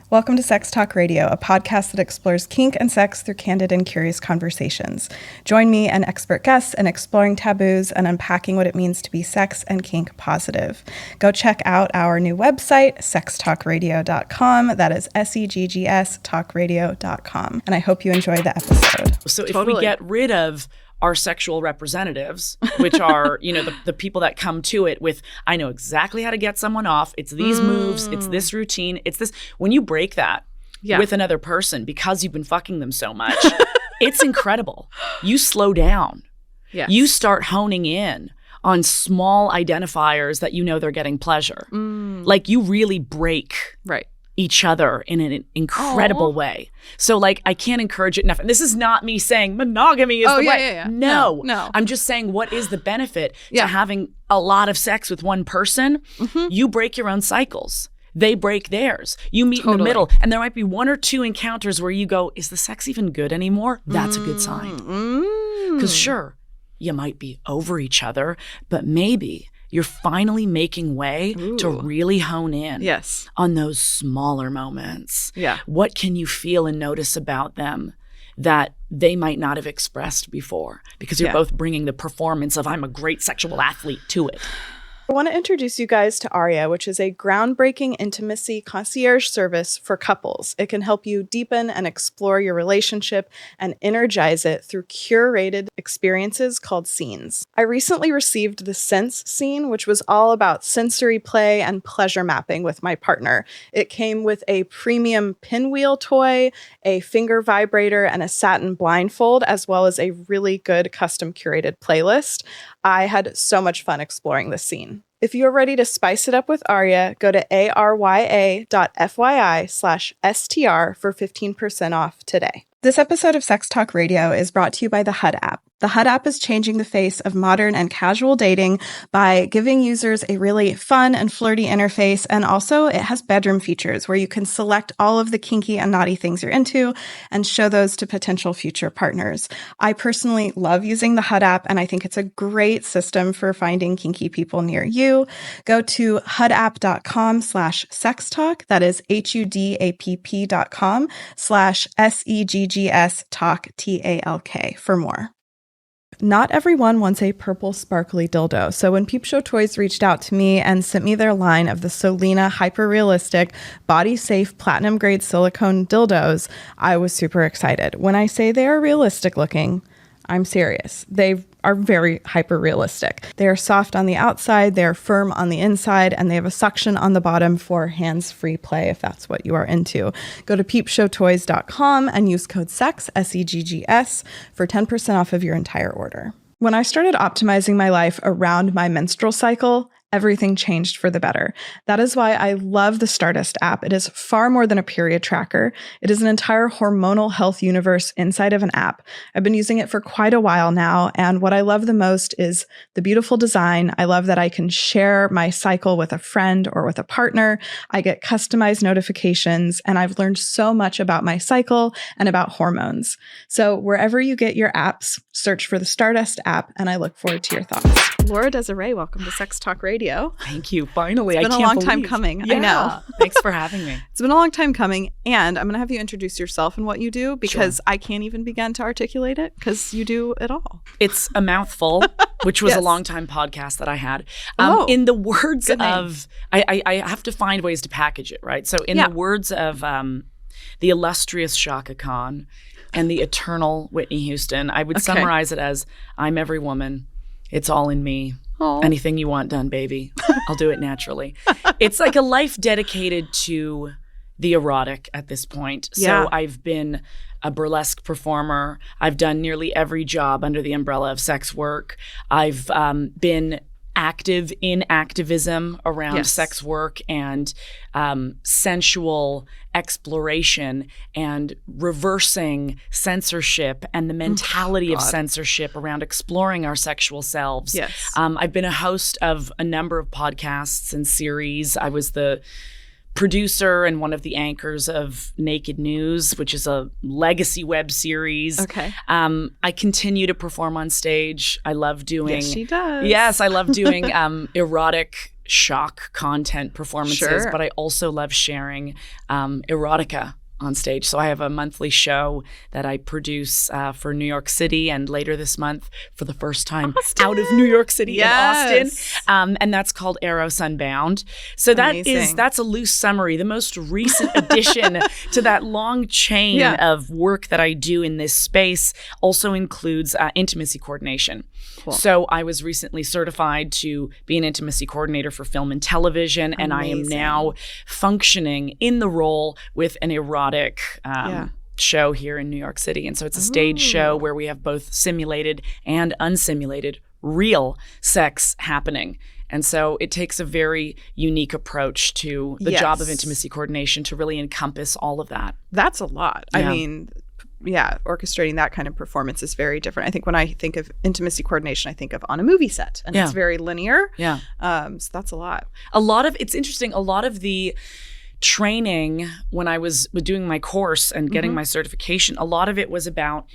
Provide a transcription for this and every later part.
Welcome to Seggs Talk Radio, a podcast that explores kink and sex through candid and curious conversations. Join me and expert guests in exploring taboos and unpacking what it means to be sex and kink positive. Go check out our new website, sextalkradio.com. That is SEGGS talkradio.com. And I hope you enjoy the episode. So if we get rid of our sexual representatives, which are, the people that come to it with, I know exactly how to get someone off. It's these moves. It's this routine. It's this. When you break that with another person because you've been fucking them so much, it's incredible. You slow down. Yes. You start honing in on small identifiers that they're getting pleasure. Like you really break each other in an incredible way. So I can't encourage it enough. And this is not me saying monogamy is the way. No. I'm just saying, what is the benefit to having a lot of sex with one person? You break your own cycles. They break theirs. You meet in the middle. And there might be one or two encounters where you go, is the sex even good anymore? That's a good sign. Because sure, you might be over each other, but maybe you're finally making way to really hone in on those smaller moments. Yeah. What can you feel and notice about them that they might not have expressed before? Because you're both bringing the performance of I'm a great sexual athlete to it. I want to introduce you guys to Aria, which is a groundbreaking intimacy concierge service for couples. It can help you deepen and explore your relationship and energize it through curated experiences called scenes. I recently received the Sense scene, which was all about sensory play and pleasure mapping with my partner. It came with a premium pinwheel toy, a finger vibrator, and a satin blindfold, as well as a really good custom curated playlist. I had so much fun exploring this scene. If you're ready to spice it up with Aria, go to arya.fyi/STR for 15% off today. This episode of Seggs Talk Radio is brought to you by the HUD app. The HUD app is changing the face of modern and casual dating by giving users a really fun and flirty interface, and also it has bedroom features where you can select all of the kinky and naughty things you're into and show those to potential future partners. I personally love using the HUD app, and I think it's a great system for finding kinky people near you. Go to hudapp.com/sextalk. That is HUDAPP.com/SEGGS talk TALK for more. Not everyone wants a purple sparkly dildo, so when Peep Show Toys reached out to me and sent me their line of the Solina hyper-realistic, body-safe, platinum-grade silicone dildos, I was super excited. When I say they are realistic looking, I'm serious. They are very hyper-realistic. They are soft on the outside, they are firm on the inside, and they have a suction on the bottom for hands-free play if that's what you are into. Go to peepshowtoys.com and use code SEX, SEGGS, for 10% off of your entire order. When I started optimizing my life around my menstrual cycle, everything changed for the better. That is why I love the Stardust app. It is far more than a period tracker. It is an entire hormonal health universe inside of an app. I've been using it for quite a while now, and what I love the most is the beautiful design. I love that I can share my cycle with a friend or with a partner. I get customized notifications, and I've learned so much about my cycle and about hormones. So wherever you get your apps, search for the Stardust app, and I look forward to your thoughts. Laura Desiree, welcome to Seggs Talk Radio. Thank you. Finally. It's been a long time coming. Yeah. I know. Thanks for having me. It's been a long time coming. And I'm going to have you introduce yourself and what you do, because I can't even begin to articulate it because you do it all. It's a mouthful, which was a long time podcast that I had. In the words of, I have to find ways to package it, right? So in the words of the illustrious Shaka Khan and the eternal Whitney Houston, I would summarize it as, I'm every woman. It's all in me. Aww. Anything you want done, baby. I'll do it naturally. It's like a life dedicated to the erotic at this point. So I've been a burlesque performer. I've done nearly every job under the umbrella of sex work. I've been active in activism around sex work and sensual exploration and reversing censorship and the mentality of censorship around exploring our sexual selves. Yes. I've been a host of a number of podcasts and series. I was the producer and one of the anchors of Naked News, which is a legacy web series. Okay. I continue to perform on stage. I love doing... Yes, she does. Yes, I love doing erotic shock content performances, but I also love sharing erotica on stage. So I have a monthly show that I produce for New York City, and later this month, for the first time, out of New York City in Austin. And that's called Aero Unbound. So that's a loose summary. The most recent addition to that long chain of work that I do in this space also includes intimacy coordination. Cool. So I was recently certified to be an intimacy coordinator for film and television, and I am now functioning in the role with an erotic show here in New York City. And so it's a stage show where we have both simulated and unsimulated real sex happening. And so it takes a very unique approach to the job of intimacy coordination to really encompass all of that. That's a lot. I mean, orchestrating that kind of performance is very different. I think when I think of intimacy coordination, I think of on a movie set, and it's very linear. So that's a lot. It's interesting, a lot of the training when I was doing my course and getting my certification, a lot of it was about,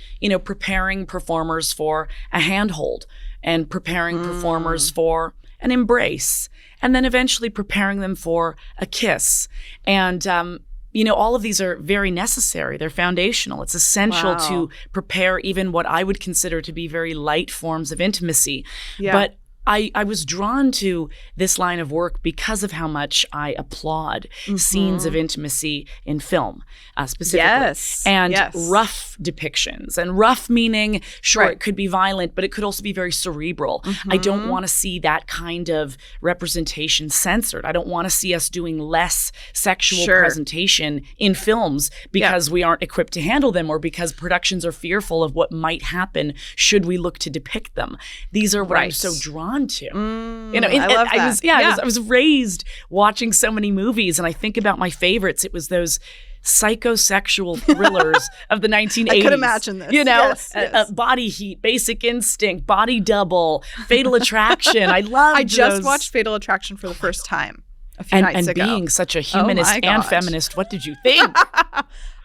preparing performers for a handhold and preparing performers for an embrace, and then eventually preparing them for a kiss. And, all of these are very necessary. They're foundational. It's essential to prepare even what I would consider to be very light forms of intimacy. But I was drawn to this line of work because of how much I applaud scenes of intimacy in film, specifically. And rough depictions. And rough meaning, it could be violent, but it could also be very cerebral. I don't want to see that kind of representation censored. I don't want to see us doing less sexual presentation in films because we aren't equipped to handle them, or because productions are fearful of what might happen should we look to depict them. These are what I'm so drawn to. I love that. I was raised watching so many movies, and I think about my favorites. It was those psychosexual thrillers of the 1980s. I could imagine this. Body Heat, Basic Instinct, Body Double, Fatal Attraction. I just watched Fatal Attraction for the first time a few nights ago. And being such a humanist and feminist, what did you think?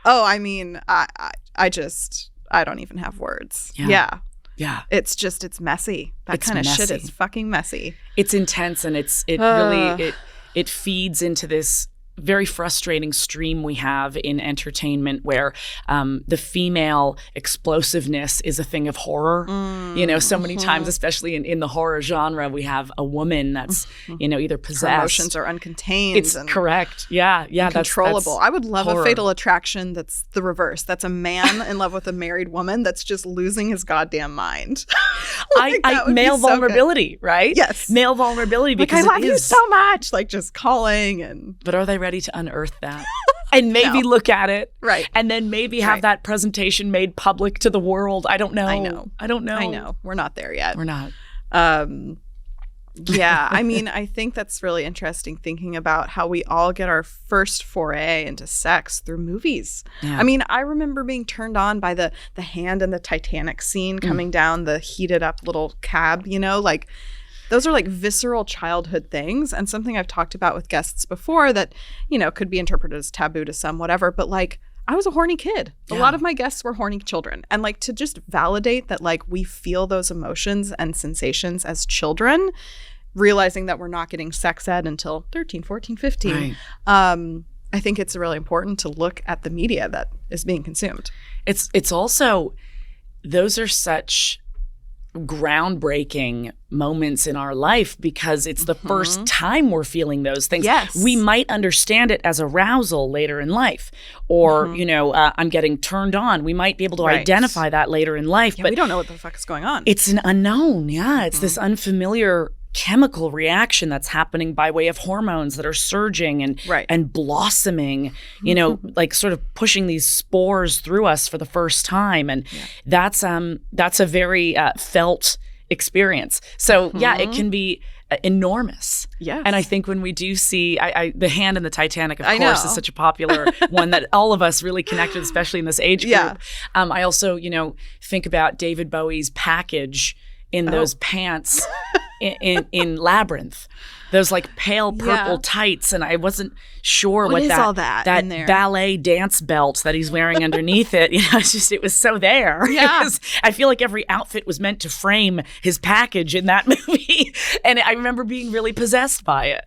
I mean, I don't even have words. Yeah. It's messy. That kind of shit is fucking messy. It's intense, and it really feeds into this very frustrating stream we have in entertainment where the female explosiveness is a thing of horror. So many times, especially in the horror genre, we have a woman that's, either possessed. Her emotions are uncontained. It's correct. Yeah. Uncontrollable. I would love horror. A Fatal Attraction that's the reverse. That's a man in love with a married woman that's just losing his goddamn mind. Male vulnerability, right? Yes. Male vulnerability, because I love you so much. Like, just calling and... But are they ready to unearth that and maybe look at it, and then maybe have that presentation made public to the world? I don't know. I know. We're not there yet. We're not. I mean, I think that's really interesting, thinking about how we all get our first foray into sex through movies. I mean, I remember being turned on by the hand in the Titanic scene coming down the heated up little cab, those are like visceral childhood things, and something I've talked about with guests before that, could be interpreted as taboo to some, whatever. But I was a horny kid. A lot of my guests were horny children. And to just validate that we feel those emotions and sensations as children, realizing that we're not getting sex ed until 13, 14, 15. Right. I think it's really important to look at the media that is being consumed. It's also, those are such groundbreaking moments in our life because it's the first time we're feeling those things. Yes. We might understand it as arousal later in life, or, I'm getting turned on. We might be able to identify that later in life, but we don't know what the fuck is going on. It's an unknown. It's this unfamiliar chemical reaction that's happening by way of hormones that are surging and blossoming, sort of pushing these spores through us for the first time. And that's a very felt experience. So it can be enormous. Yes. And I think when we do see the hand in the Titanic, of course, is such a popular one that all of us really connected, especially in this age group. I also, think about David Bowie's Package in those pants in Labyrinth, those like pale purple tights, and I wasn't sure what is that all that in there? ballet dance belt that he's wearing underneath it. It was so there. Yeah. I feel like every outfit was meant to frame his package in that movie, and I remember being really possessed by it.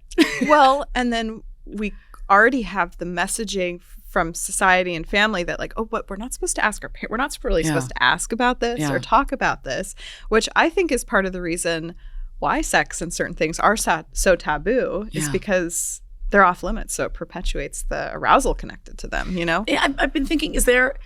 Well, and then we already have the messaging from society and family that like, oh, but we're not supposed to ask our parents. We're not really supposed to ask about this or talk about this, which I think is part of the reason why sex and certain things are so taboo is because they're off limits. So it perpetuates the arousal connected to them, Yeah, I've been thinking, is there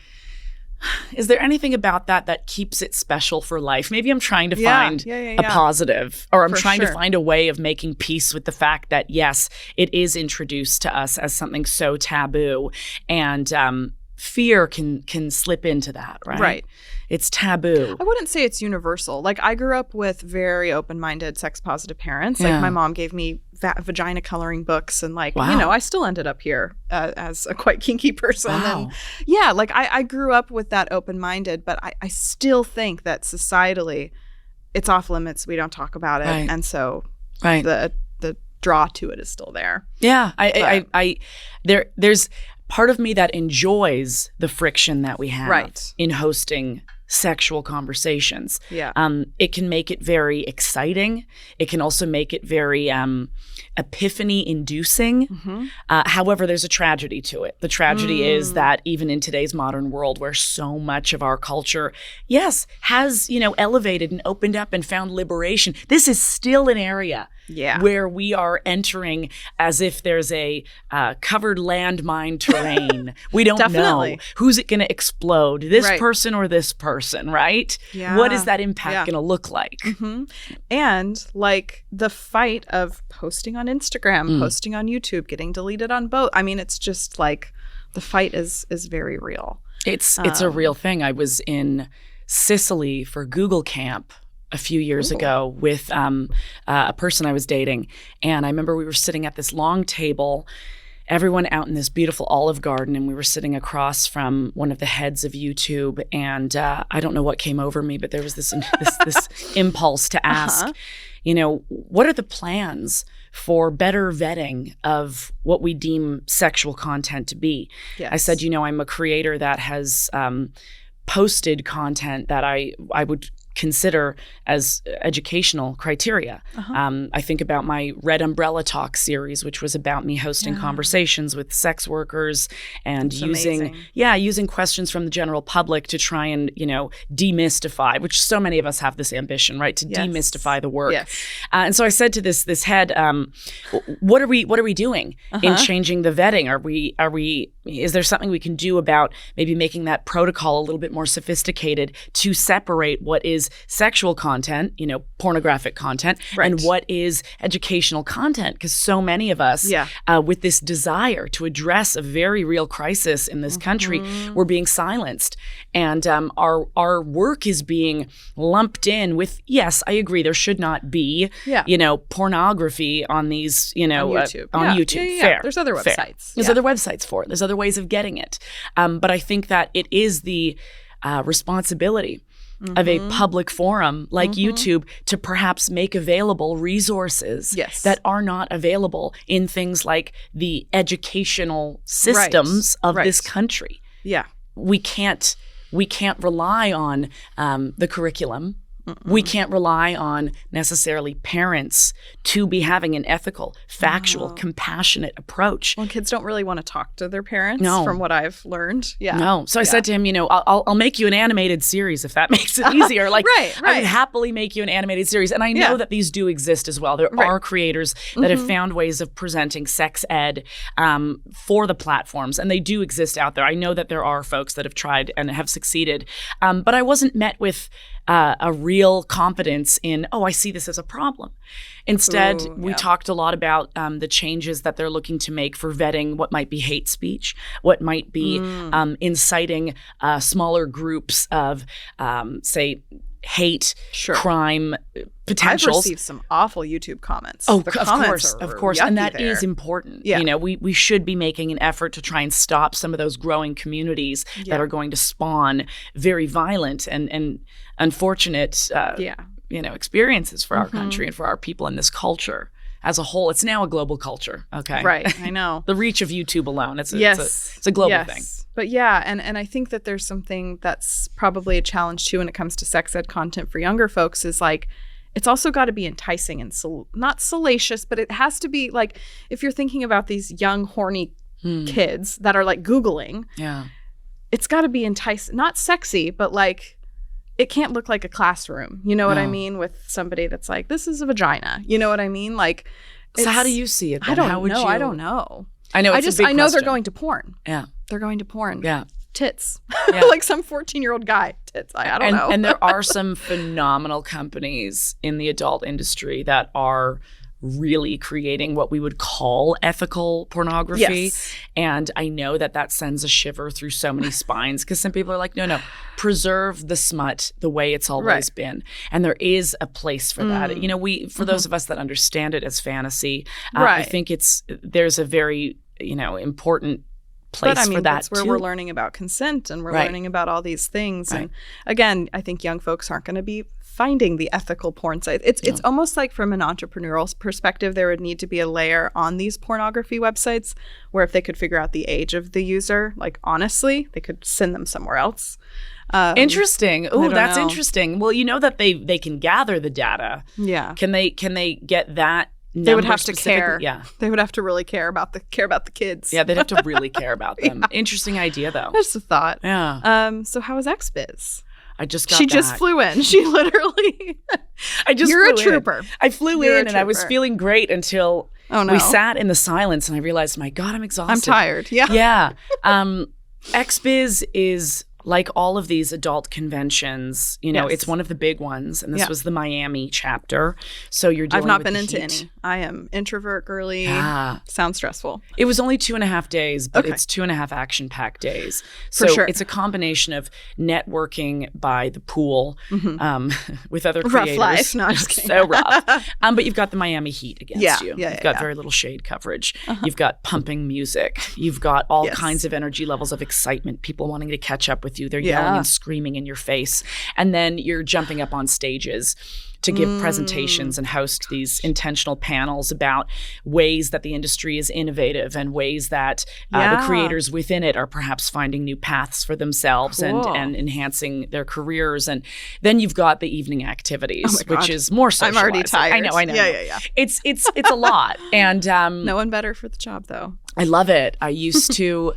anything about that keeps it special for life? Maybe I'm trying to find a positive, or I'm trying to find a way of making peace with the fact that, yes, it is introduced to us as something so taboo, and fear can slip into that, right? Right. It's taboo. I wouldn't say it's universal. Like, I grew up with very open-minded, sex-positive parents. Like, my mom gave me vagina coloring books, and like, I still ended up here as a quite kinky person. Wow. And I grew up with that open-minded, but I still think that societally it's off limits. We don't talk about it. Right. And so right. the draw to it is still there. Yeah. There's part of me that enjoys the friction that we have in hosting sexual conversations. Yeah. It can make it very exciting. It can also make it very epiphany inducing. Mm-hmm. However, there's a tragedy to it. The tragedy is that even in today's modern world, where so much of our culture, has, elevated and opened up and found liberation, this is still an area where we are entering as if there's a covered landmine terrain. We don't know who's it going to explode, this person or this person, right? Yeah. What is that impact going to look like? Mm-hmm. And like the fight of posting on Instagram, posting on YouTube, getting deleted on both. I mean, it's just like the fight is very real. It's a real thing. I was in Sicily for Google Camp a few years ago with a person I was dating. And I remember we were sitting at this long table, everyone out in this beautiful olive garden, and we were sitting across from one of the heads of YouTube. And I don't know what came over me, but there was this impulse to ask, what are the plans for better vetting of what we deem sexual content to be? Yes. I said, I'm a creator that has posted content that I would consider as educational criteria. I think about my Red Umbrella Talk series, which was about me hosting conversations with sex workers and using questions from the general public to try and, demystify, which so many of us have this ambition, right? To demystify the work. Yes. And so I said to this head, what are we doing in changing the vetting? Is there something we can do about maybe making that protocol a little bit more sophisticated to separate what is sexual content, pornographic content, and what is educational content? Because so many of us, with this desire to address a very real crisis in this country, we're being silenced. And our work is being lumped in with, yes, I agree, there should not be, pornography on these, on YouTube. On YouTube. Fair. There's other websites. There's other websites for it. There's other ways of getting it. But I think that it is the responsibility of a public forum like YouTube to perhaps make available resources that are not available in things like the educational systems of this country. Yeah. We can't rely on the curriculum. We can't rely on necessarily parents to be having an ethical, factual, compassionate approach. Well, kids don't really want to talk to their parents, No. from what I've learned. Yeah. No. So I said to him, I'll make you an animated series if that makes it easier. Like, Right. I would happily make you an animated series. And I know that these do exist as well. There are creators that have found ways of presenting sex ed for the platforms, and they do exist out there. I know that there are folks that have tried and have succeeded. But I wasn't met with a real confidence in, I see this as a problem. Instead, we talked a lot about the changes that they're looking to make for vetting what might be hate speech, what might be inciting smaller groups of, say, hate, crime potentials. I've received some awful YouTube comments. Of course. And that is important. Yeah. We should be making an effort to try and stop some of those growing communities that are going to spawn very violent and unfortunate experiences for our country and for our people in this culture as a whole. It's now a global culture. Okay. Right. I know. The reach of YouTube alone. It's a global thing. But yeah, and I think that there's something that's probably a challenge too when it comes to sex ed content for younger folks is like, it's also got to be enticing and not salacious, but it has to be like, if you're thinking about these young, horny kids that are like Googling, it's got to be enticing, not sexy, but like, it can't look like a classroom. You know what I mean? With somebody that's like, this is a vagina. You know what I mean? Like, so how do you see it then? I don't know. I don't know. I know. I know they're going to porn. Yeah. They're going to porn. Yeah. Tits. Yeah. Like some 14-year-old guy. Tits. I don't know. And there are some phenomenal companies in the adult industry that are really creating what we would call ethical pornography. Yes. And I know that sends a shiver through so many spines because some people are like, no, preserve the smut the way it's always been. And there is a place for that. You know, for those of us that understand it as fantasy, I think there's a very, important place for that that's where too. We're learning about consent and we're learning about all these things. And again, I think young folks aren't going to be finding the ethical porn site. It's almost like from an entrepreneurial perspective, there would need to be a layer on these pornography websites where if they could figure out the age of the user, like honestly, they could send them somewhere else. Interesting. Oh, that's know. Interesting. Well, you know that they can gather the data. Yeah. Can they get that? They would have to care. Yeah. They would have to really care about the kids. Yeah, they'd have to really care about them. Interesting idea, though. Just a thought. Yeah. So how was XBiz? I just got She back. just flew in. She literally. You're a trooper. I flew in and I was feeling great until we sat in the silence and I realized, my God, I'm exhausted. I'm tired. Yeah. Yeah. XBiz is like all of these adult conventions, it's one of the big ones. And this was the Miami chapter. So you're dealing with I've not been into any. I am introvert girly. Yeah. Sounds stressful. It was only 2.5 days, but it's 2.5 action-packed days. So For sure. It's a combination of networking by the pool with other rough creators. Life. No, I'm just kidding. So rough. But you've got the Miami heat against you. Yeah, You've got very little shade coverage. You've got pumping music. You've got all kinds of energy levels of excitement, people wanting to catch up with you. They're yelling and screaming in your face. And then you're jumping up on stages to give presentations and host these intentional panels about ways that the industry is innovative and ways that the creators within it are perhaps finding new paths for themselves and enhancing their careers. And then you've got the evening activities, which is more socializing. I'm already tired. I know. Yeah. It's a lot. And no one better for the job, though. I love it. I used to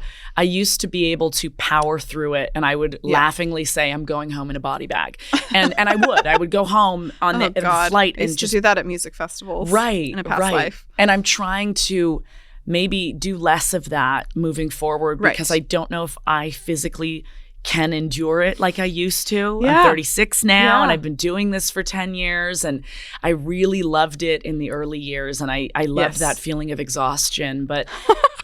be able to power through it, and I would laughingly say, "I'm going home in a body bag," and I would go home on the flight and just do that at music festivals, in a past life. And I'm trying to maybe do less of that moving forward because I don't know if I physically can endure it like I used to. I'm 36 now and I've been doing this for 10 years and I really loved it in the early years and I loved that feeling of exhaustion. But,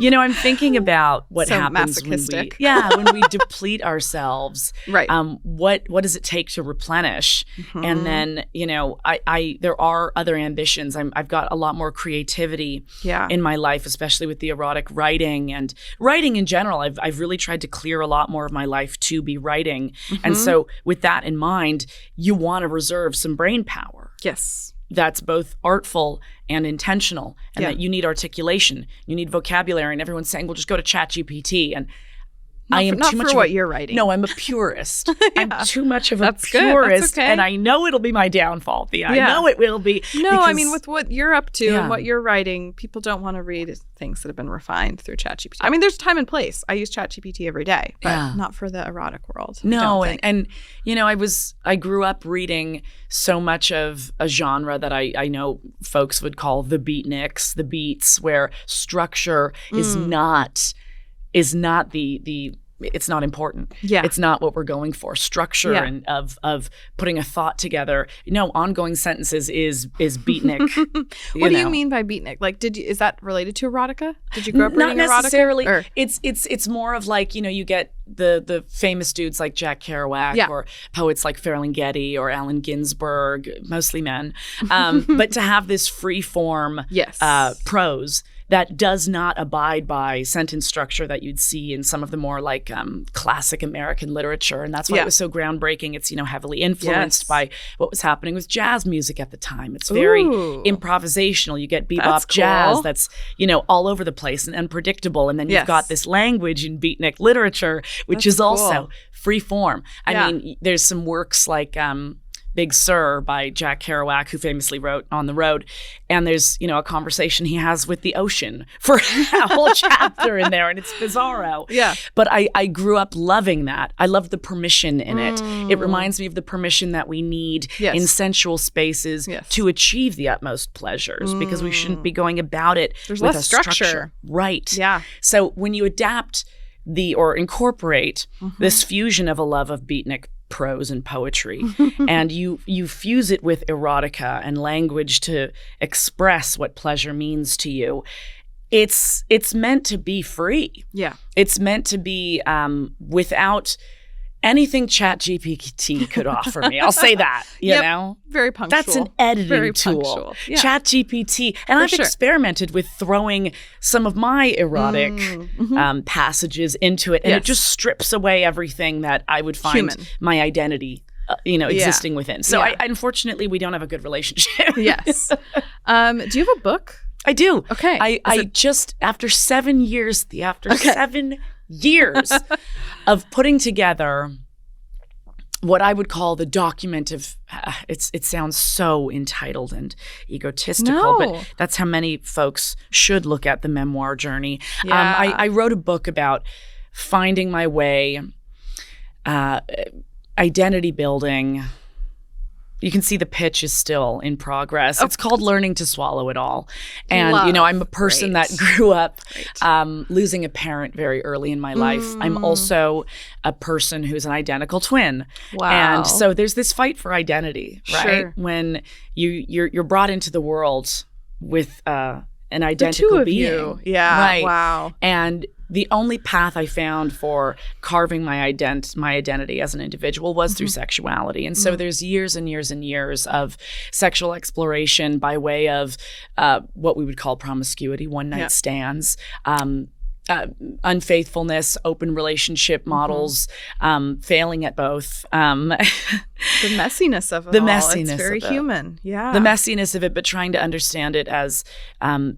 I'm thinking about what happens when we deplete ourselves. Right. What does it take to replenish? And then, there are other ambitions. I've got a lot more creativity in my life, especially with the erotic writing and writing in general. I've really tried to clear a lot more of my life to be writing. And so with that in mind, you want to reserve some brain power. Yes. That's both artful and intentional, and that you need articulation, you need vocabulary, and everyone's saying, well, just go to ChatGPT. And I am too much for what you're writing. No, I'm a purist. I'm too much of a purist, and I know it'll be my downfall. I know it will be. No, I mean, with what you're up to and what you're writing, people don't want to read things that have been refined through ChatGPT. I mean, there's time and place. I use ChatGPT every day, but not for the erotic world. No, and I grew up reading so much of a genre that I know folks would call the beatniks, the beats, where structure is not the it's not important. Yeah. It's not what we're going for. Structure and of putting a thought together. Ongoing sentences is beatnik. What do you mean by beatnik? Like, is that related to erotica? Did you grow up reading erotica? Not necessarily. It's more of like, you get the famous dudes like Jack Kerouac or poets like Ferlinghetti or Allen Ginsberg, mostly men. But to have this free form prose that does not abide by sentence structure that you'd see in some of the more like classic American literature. And that's why it was so groundbreaking. It's, heavily influenced by what was happening with jazz music at the time. It's very improvisational. You get bebop jazz that's, all over the place and unpredictable. And then you've got this language in beatnik literature, which is also free form. I mean, there's some works like Big Sur by Jack Kerouac, who famously wrote On the Road. And there's, a conversation he has with the ocean for a whole chapter in there, and it's bizarro. Yeah. But I grew up loving that. I love the permission in it. It reminds me of the permission that we need in sensual spaces to achieve the utmost pleasures, because we shouldn't be going about it with less a structure. Right. Yeah. So when you adapt or incorporate this fusion of a love of beatnik prose and poetry, and you fuse it with erotica and language to express what pleasure means to you, it's meant to be free. Yeah. It's meant to be without anything ChatGPT could offer me. I'll say that, you know? Very punctual. That's an editing tool. Yeah. ChatGPT. And I've experimented with throwing some of my erotic passages into it, and it just strips away everything that I would find my identity existing within. So unfortunately, we don't have a good relationship. Yes. Do you have a book? I do. Okay. I just, after 7 years, 7 years of putting together what I would call the document of, it sounds so entitled and egotistical, but that's how many folks should look at the memoir journey. Yeah. I wrote a book about finding my way, identity building. You can see the pitch is still in progress. It's called Learning to Swallow It All. And, I'm a person that grew up losing a parent very early in my life. I'm also a person who's an identical twin. Wow. And so there's this fight for identity, right? Sure. When you're brought into the world with an identical the two of being. You. Yeah. Right. Wow. And the only path I found for carving my identity as an individual was through sexuality. And so there's years and years and years of sexual exploration by way of what we would call promiscuity, one-night stands, unfaithfulness, open relationship models, failing at both. The messiness of it all. It's very human. Yeah. The messiness of it, but trying to understand it as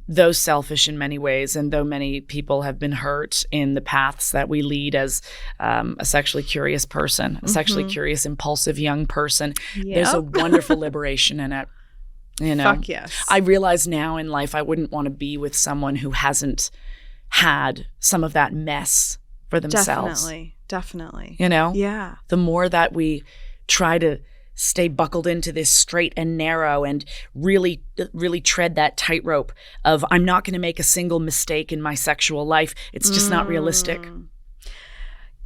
though selfish in many ways, and though many people have been hurt in the paths that we lead as a sexually curious person, a sexually curious, impulsive young person. There's a wonderful liberation in it. Fuck yes. I realize now in life I wouldn't want to be with someone who hasn't had some of that mess for themselves. Definitely. Yeah. The more that we try to stay buckled into this straight and narrow and really, really tread that tightrope of I'm not going to make a single mistake in my sexual life. It's just not realistic.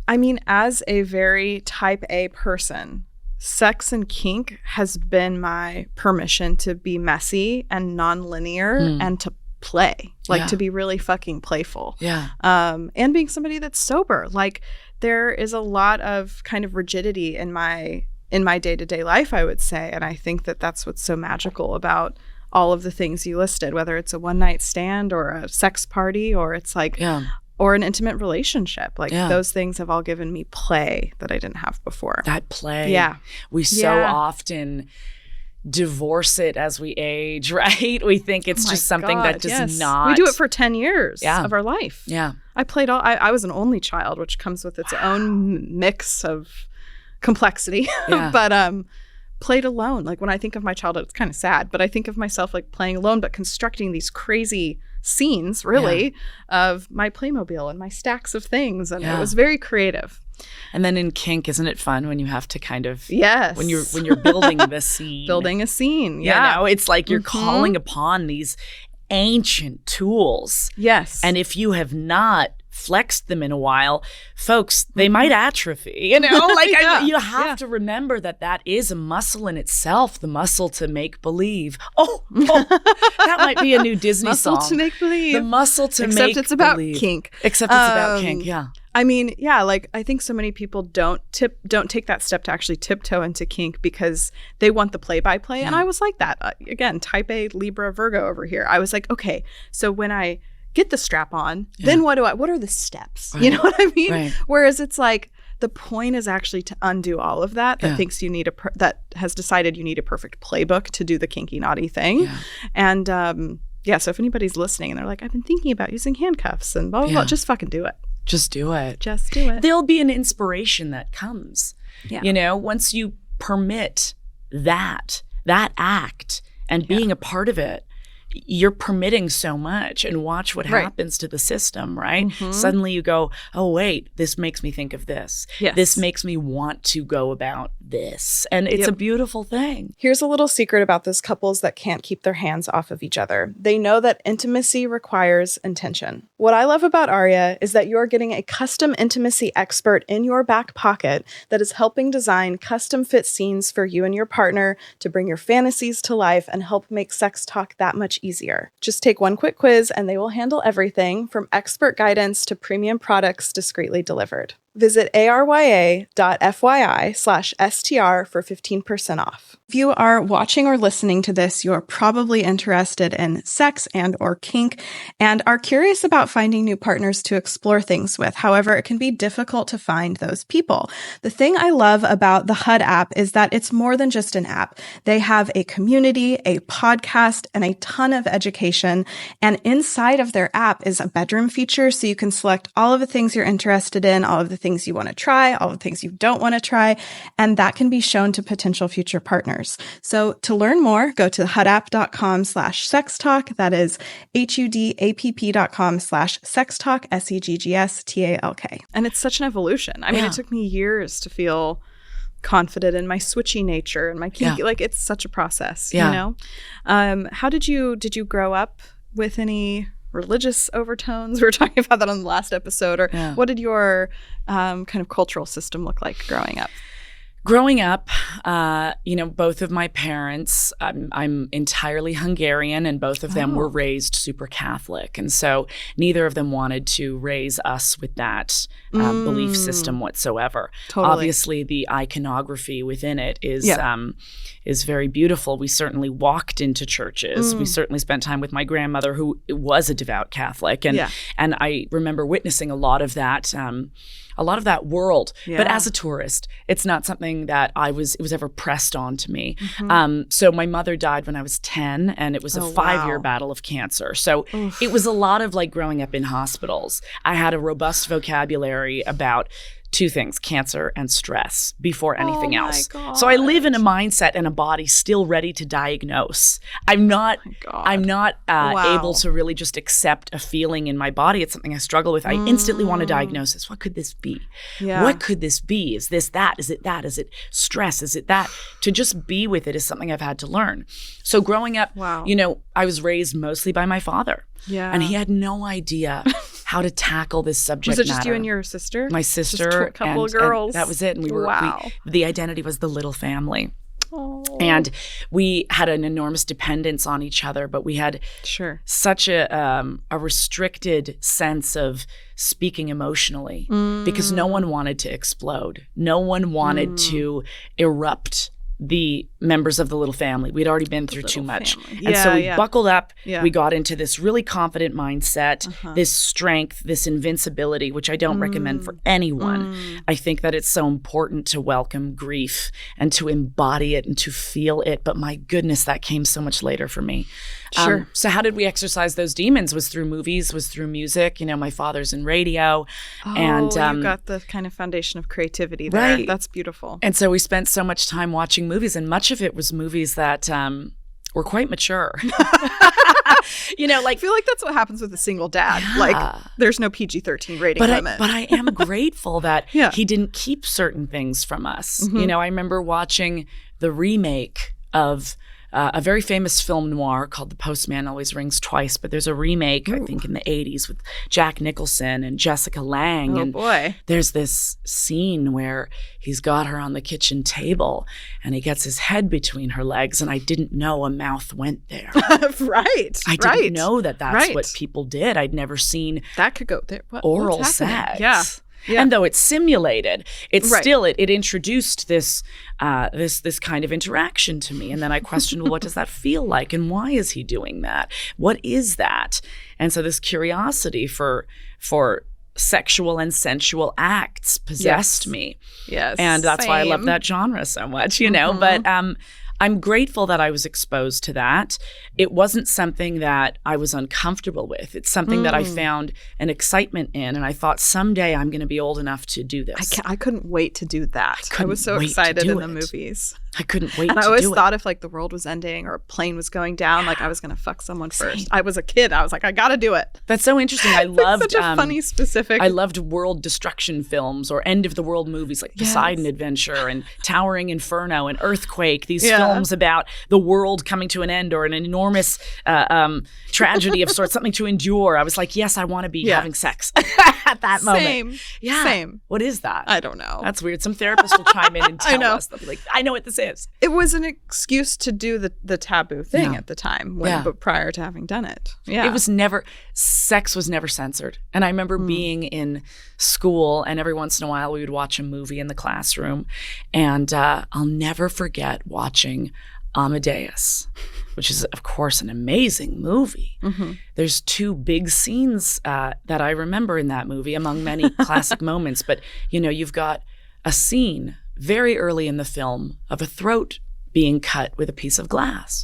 I mean, as a very type A person, sex and kink has been my permission to be messy and nonlinear and to play, to be really fucking playful. Yeah. And being somebody that's sober. Like, there is a lot of kind of rigidity in my day-to-day life, I would say. And I think that that's what's so magical about all of the things you listed, whether it's a one-night stand or a sex party, or it's like, or an intimate relationship. Like, those things have all given me play that I didn't have before. That play. Yeah. We so often divorce it as we age, right? We think it's just something that does not. We do it for 10 years of our life. Yeah. I was an only child, which comes with its own mix of complexity, but played alone. Like, when I think of my childhood, it's kind of sad, but I think of myself like playing alone, but constructing these crazy scenes really of my Playmobil and my stacks of things. And it was very creative. And then in kink, isn't it fun when you have to kind of when you're building the scene, building a scene, it's like you're calling upon these ancient tools. Yes, and if you have not flexed them in a while, folks, they might atrophy. Like you have to remember that is a muscle in itself. The muscle to make believe. Oh, that might be a new Disney muscle song. To make believe. The muscle to Except make it's about believe. Kink. Except it's about kink. Yeah. I mean, like, I think so many people don't take that step to actually tiptoe into kink because they want the play-by-play. And I was like that. Again, type A, Libra, Virgo over here. I was like, okay, so when I get the strap on. Then what are the steps? Right. You know what I mean? Right. Whereas it's like, the point is actually to undo all of that, thinks you need that has decided you need a perfect playbook to do the kinky naughty thing. Yeah. And so if anybody's listening and they're like, I've been thinking about using handcuffs and blah, blah, blah, just fucking do it. Just do it. Just do it. There'll be an inspiration that comes. Yeah. You know, once you permit that act and being a part of it, you're permitting so much, and watch what happens to the system, right? Mm-hmm. Suddenly you go, oh, wait, this makes me think of this. Yes. This makes me want to go about this. And it's a beautiful thing. Here's a little secret about those couples that can't keep their hands off of each other. They know that intimacy requires intention. What I love about Aria is that you're getting a custom intimacy expert in your back pocket that is helping design custom fit scenes for you and your partner to bring your fantasies to life and help make sex talk that much easier. Just take one quick quiz and they will handle everything from expert guidance to premium products discreetly delivered. Visit arya.fyi/STR for 15% off. If you are watching or listening to this, you're probably interested in sex and or kink and are curious about finding new partners to explore things with. However, it can be difficult to find those people. The thing I love about the HUD app is that it's more than just an app. They have a community, a podcast, and a ton of education. And inside of their app is a bedroom feature, so you can select all of the things you're interested in, all of the things you want to try, all the things you don't want to try, and that can be shown to potential future partners. So to learn more, go to hudapp.com/sextalk. That is hudapp.com/sextalk, SEGGSTALK. And it's such an evolution. I mean, it took me years to feel confident in my switchy nature and my kinky. Like, it's such a process, you know? How did you grow up with any religious overtones? We were talking about that on the last episode. Or what did your kind of cultural system look like growing up? Growing up, both of my parents, I'm entirely Hungarian, and both of them were raised super Catholic. And so neither of them wanted to raise us with that belief system whatsoever. Totally. Obviously, the iconography within it is very beautiful. We certainly walked into churches. We certainly spent time with my grandmother, who was a devout Catholic. And I remember witnessing a lot of that world. But as a tourist, it's not something that it was ever pressed on to me. Mm-hmm. So my mother died when I was 10, and it was a 5-year battle of cancer. So it was a lot of like growing up in hospitals. I had a robust vocabulary about two things, cancer and stress, before anything else. So I live in a mindset and a body still ready to diagnose. I'm not able to really just accept a feeling in my body. It's something I struggle with. I instantly want a diagnosis. What could this be? Yeah. What could this be? Is this that? Is it that? Is it stress? Is it that? To just be with it is something I've had to learn. So growing up, I was raised mostly by my father. Yeah. And he had no idea how to tackle this subject matter. Was it just you and your sister? My sister. Just a couple of girls. And that was it. And the identity was the little family. Oh. And we had an enormous dependence on each other, but we had such a restricted sense of speaking emotionally because no one wanted to explode. No one wanted to erupt the members of the little family. We'd already been through too much. And so we buckled up. Yeah. We got into this really confident mindset, this strength, this invincibility, which I don't recommend for anyone. I think that it's so important to welcome grief and to embody it and to feel it. But my goodness, that came so much later for me. Sure. So how did we exercise those demons? Was through movies, was through music. You know, my father's in radio. And you got the kind of foundation of creativity there. Right. That's beautiful. And so we spent so much time watching movies, and much of it was movies that were quite mature. I feel like that's what happens with a single dad. Yeah. Like, there's no PG-13 rating limit. But I am grateful that he didn't keep certain things from us. Mm-hmm. I remember watching the remake of a very famous film noir called The Postman Always Rings Twice, but there's a remake, I think, in the 80s with Jack Nicholson and Jessica Lange. Oh, boy. There's this scene where he's got her on the kitchen table and he gets his head between her legs, and I didn't know a mouth went there. Right. I didn't know that's what people did. I'd never seen that could go there. Oral sex. Yeah. Yeah. And though it's simulated, it's still it introduced this this kind of interaction to me. And then I questioned, well, what does that feel like? And why is he doing that? What is that? And so this curiosity for sexual and sensual acts possessed me. Yes. And that's why I love same. that genre so much, you know. But I'm grateful that I was exposed to that. It wasn't something that I was uncomfortable with. It's something that I found an excitement in. And I thought someday I'm going to be old enough to do this. I couldn't wait to do that. I was so wait to excited do in the it. movies. I couldn't wait And to I always do thought if like the world was ending or a plane was going down, like I was going to fuck someone first. I was a kid. I was like, I got to do it. That's so interesting. I loved Such a funny specific. I loved world destruction films or end of the world movies like Poseidon Adventure and Towering Inferno and Earthquake. These films about the world coming to an end or an enormous tragedy of sorts, something to endure. I was like, yes, I want to be having sex at that moment. Same. Yeah. Same. What is that? I don't know. That's weird. Some therapist will chime in and tell know. us. They'll be like, I know what this is. It was an excuse to do the taboo thing at the time, but prior to having done it. Yeah. It was never, sex was never censored. And I remember being in school and every once in a while we would watch a movie in the classroom. And I'll never forget watching Amadeus, which is, of course, an amazing movie. There's two big scenes that I remember in that movie, among many classic moments. But, you know, you've got a scene very early in the film of a throat being cut with a piece of glass.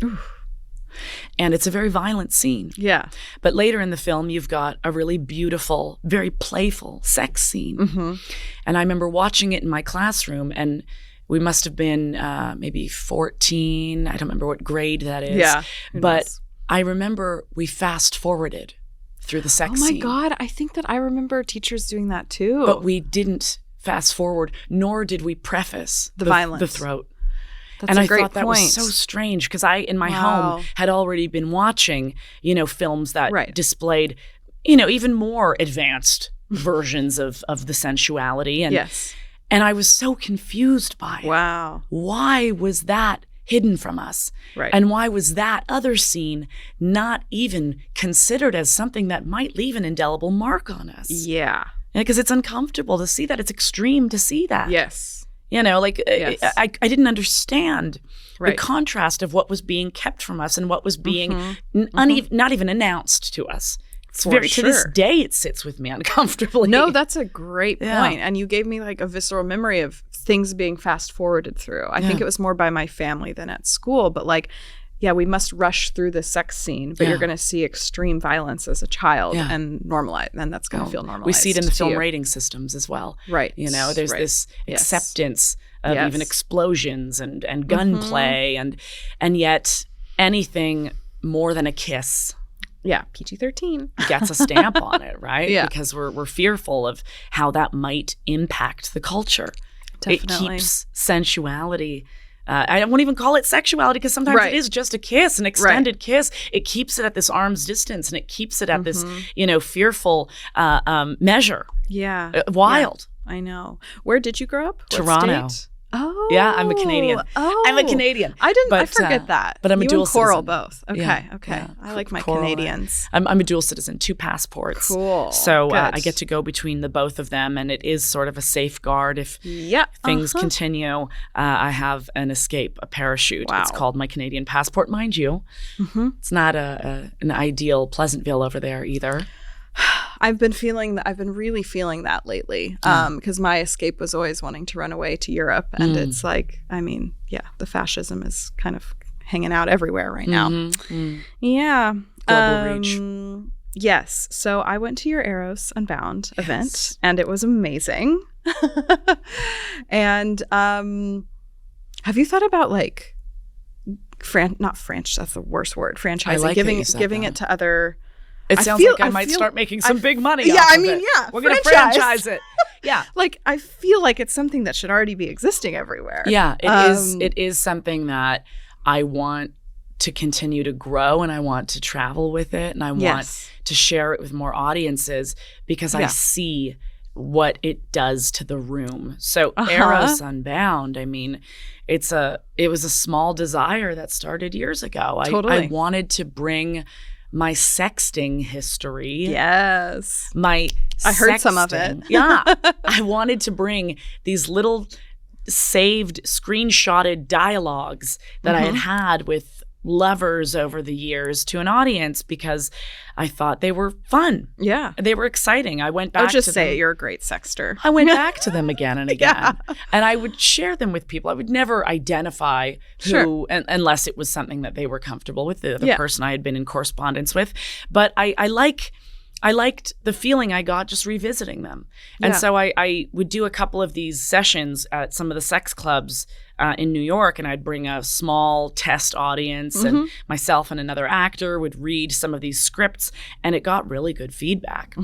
And it's a very violent scene. Yeah. But later in the film, you've got a really beautiful, very playful sex scene. And I remember watching it in my classroom, and we must have been maybe 14. I don't remember what grade that is. Yeah. But I remember we fast forwarded through the sex scene. Oh my God. I think that I remember teachers doing that too. But we didn't fast forward, nor did we preface the violence. The throat. That's and a I great thought that was so strange because I, in my home, had already been watching, you know, films that displayed, you know, even more advanced versions of the sensuality. And, and I was so confused by it. Wow. Why was that hidden from us? Right. And why was that other scene not even considered as something that might leave an indelible mark on us? Yeah. Because it's uncomfortable to see that. It's extreme to see that. Yes. You know, like I didn't understand the contrast of what was being kept from us and what was being not even announced to us. It's very, to this day, it sits with me uncomfortably. No, that's a great point. And you gave me like a visceral memory of things being fast forwarded through. I think it was more by my family than at school, but like, yeah, we must rush through the sex scene, but you're going to see extreme violence as a child and normalize, and that's going to feel normalized. We see it in the film rating systems as well. Right. You know, there's this acceptance of even explosions and gunplay, and yet anything more than a kiss. Yeah, PG-13 gets a stamp on it, right? Yeah. Because we're fearful of how that might impact the culture. Definitely. It keeps sensuality. I won't even call it sexuality because sometimes it is just a kiss, an extended kiss. It keeps it at this arm's distance and it keeps it at this, you know, fearful measure. Yeah. Wild. Yeah, I know. Where did you grow up? What Toronto. state? Oh. Yeah, I'm a Canadian. Oh. I'm a Canadian. I forget that. But I'm a dual and Coral citizen. both. Okay, okay. Yeah. I like my Coral. Canadians. I'm a dual citizen, 2 passports. Cool. So I get to go between the both of them, and it is sort of a safeguard if things continue. I have an escape, a parachute. Wow. It's called my Canadian passport, mind you. It's not an ideal Pleasantville over there either. I've been really feeling that lately because my escape was always wanting to run away to Europe. And it's like, I mean, the fascism is kind of hanging out everywhere right now. Yeah. Global reach. Yes. So I went to your Aero Unbound event and it was amazing. And have you thought about like, not French, that's the worst word, franchising, like giving it to other... It sounds like I might start making some big money off of it. We're going to franchise it. Yeah. Like, I feel like it's something that should already be existing everywhere. Yeah, it is something that I want to continue to grow, and I want to travel with it, and I want to share it with more audiences because I see what it does to the room. So Aero Unbound, I mean, it was a small desire that started years ago. Totally. I wanted to bring my sexting history. Yes. I heard some of it. Yeah. I wanted to bring these little saved, screenshotted dialogues that I had with lovers over the years to an audience because I thought they were fun. Yeah. They were exciting. I went back I would just to say them. you're a great sexter. I went back to them again and again. Yeah. And I would share them with people. I would never identify who, unless it was something that they were comfortable with, the other person I had been in correspondence with. But I liked the feeling I got just revisiting them. And so I would do a couple of these sessions at some of the sex clubs in New York, and I'd bring a small test audience, and myself and another actor would read some of these scripts, and it got really good feedback.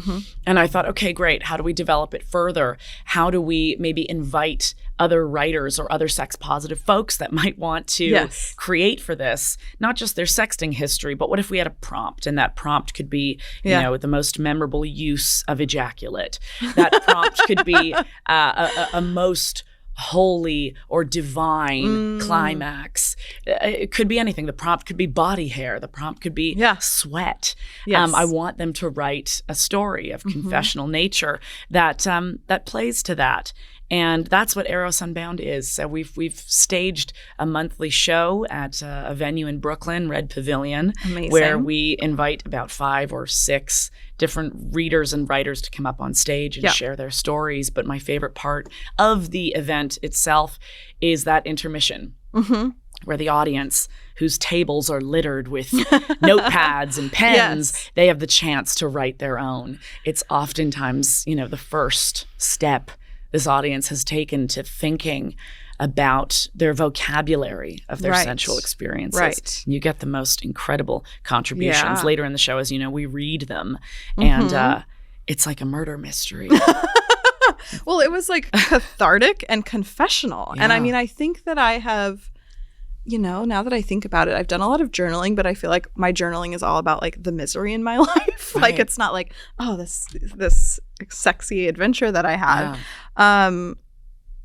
And I thought, okay, great. How do we develop it further? How do we maybe invite other writers or other sex positive folks that might want to create for this, not just their sexting history, but what if we had a prompt, and that prompt could be, you know, the most memorable use of ejaculate. That prompt could be a most holy or divine climax. It could be anything. The prompt could be body hair. The prompt could be sweat. I want them to write a story of confessional nature that plays to that. And that's what Aero Unbound is. So we've staged a monthly show at a venue in Brooklyn, Red Pavilion, where we invite about 5 or 6 different readers and writers to come up on stage and share their stories. But my favorite part of the event itself is that intermission. Where the audience, whose tables are littered with notepads and pens, they have the chance to write their own. It's oftentimes, you know, the first step this audience has taken to thinking about their vocabulary of their sensual experiences. You get the most incredible contributions. Later in the show, as you know, we read them, and it's like a murder mystery. Well, it was like cathartic and confessional. And I mean, I think that I have, you know, now that I think about it, I've done a lot of journaling, but I feel like my journaling is all about like the misery in my life. Like it's not like, oh, this sexy adventure that I had.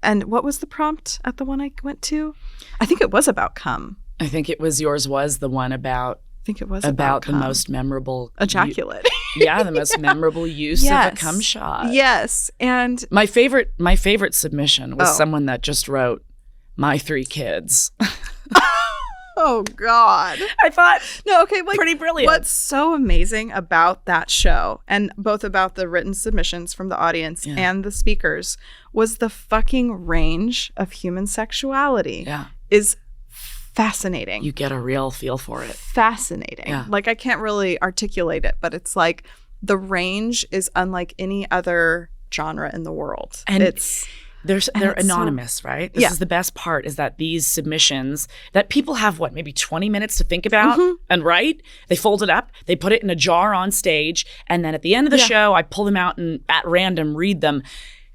And what was the prompt at the one I went to? I think it was about cum. I think it was yours was the one about the most memorable ejaculate. The most memorable use of a cum shot. Yes. And my favorite submission was someone that just wrote, "My 3 kids." Oh, God. I thought, like, pretty brilliant. What's so amazing about that show, and both about the written submissions from the audience and the speakers, was the fucking range of human sexuality is fascinating. You get a real feel for it. Fascinating. Like, I can't really articulate it, but it's like the range is unlike any other genre in the world. And they're anonymous, right? This is the best part, is that these submissions that people have, maybe 20 minutes to think about and write, they fold it up, they put it in a jar on stage, and then at the end of the show, I pull them out and at random read them.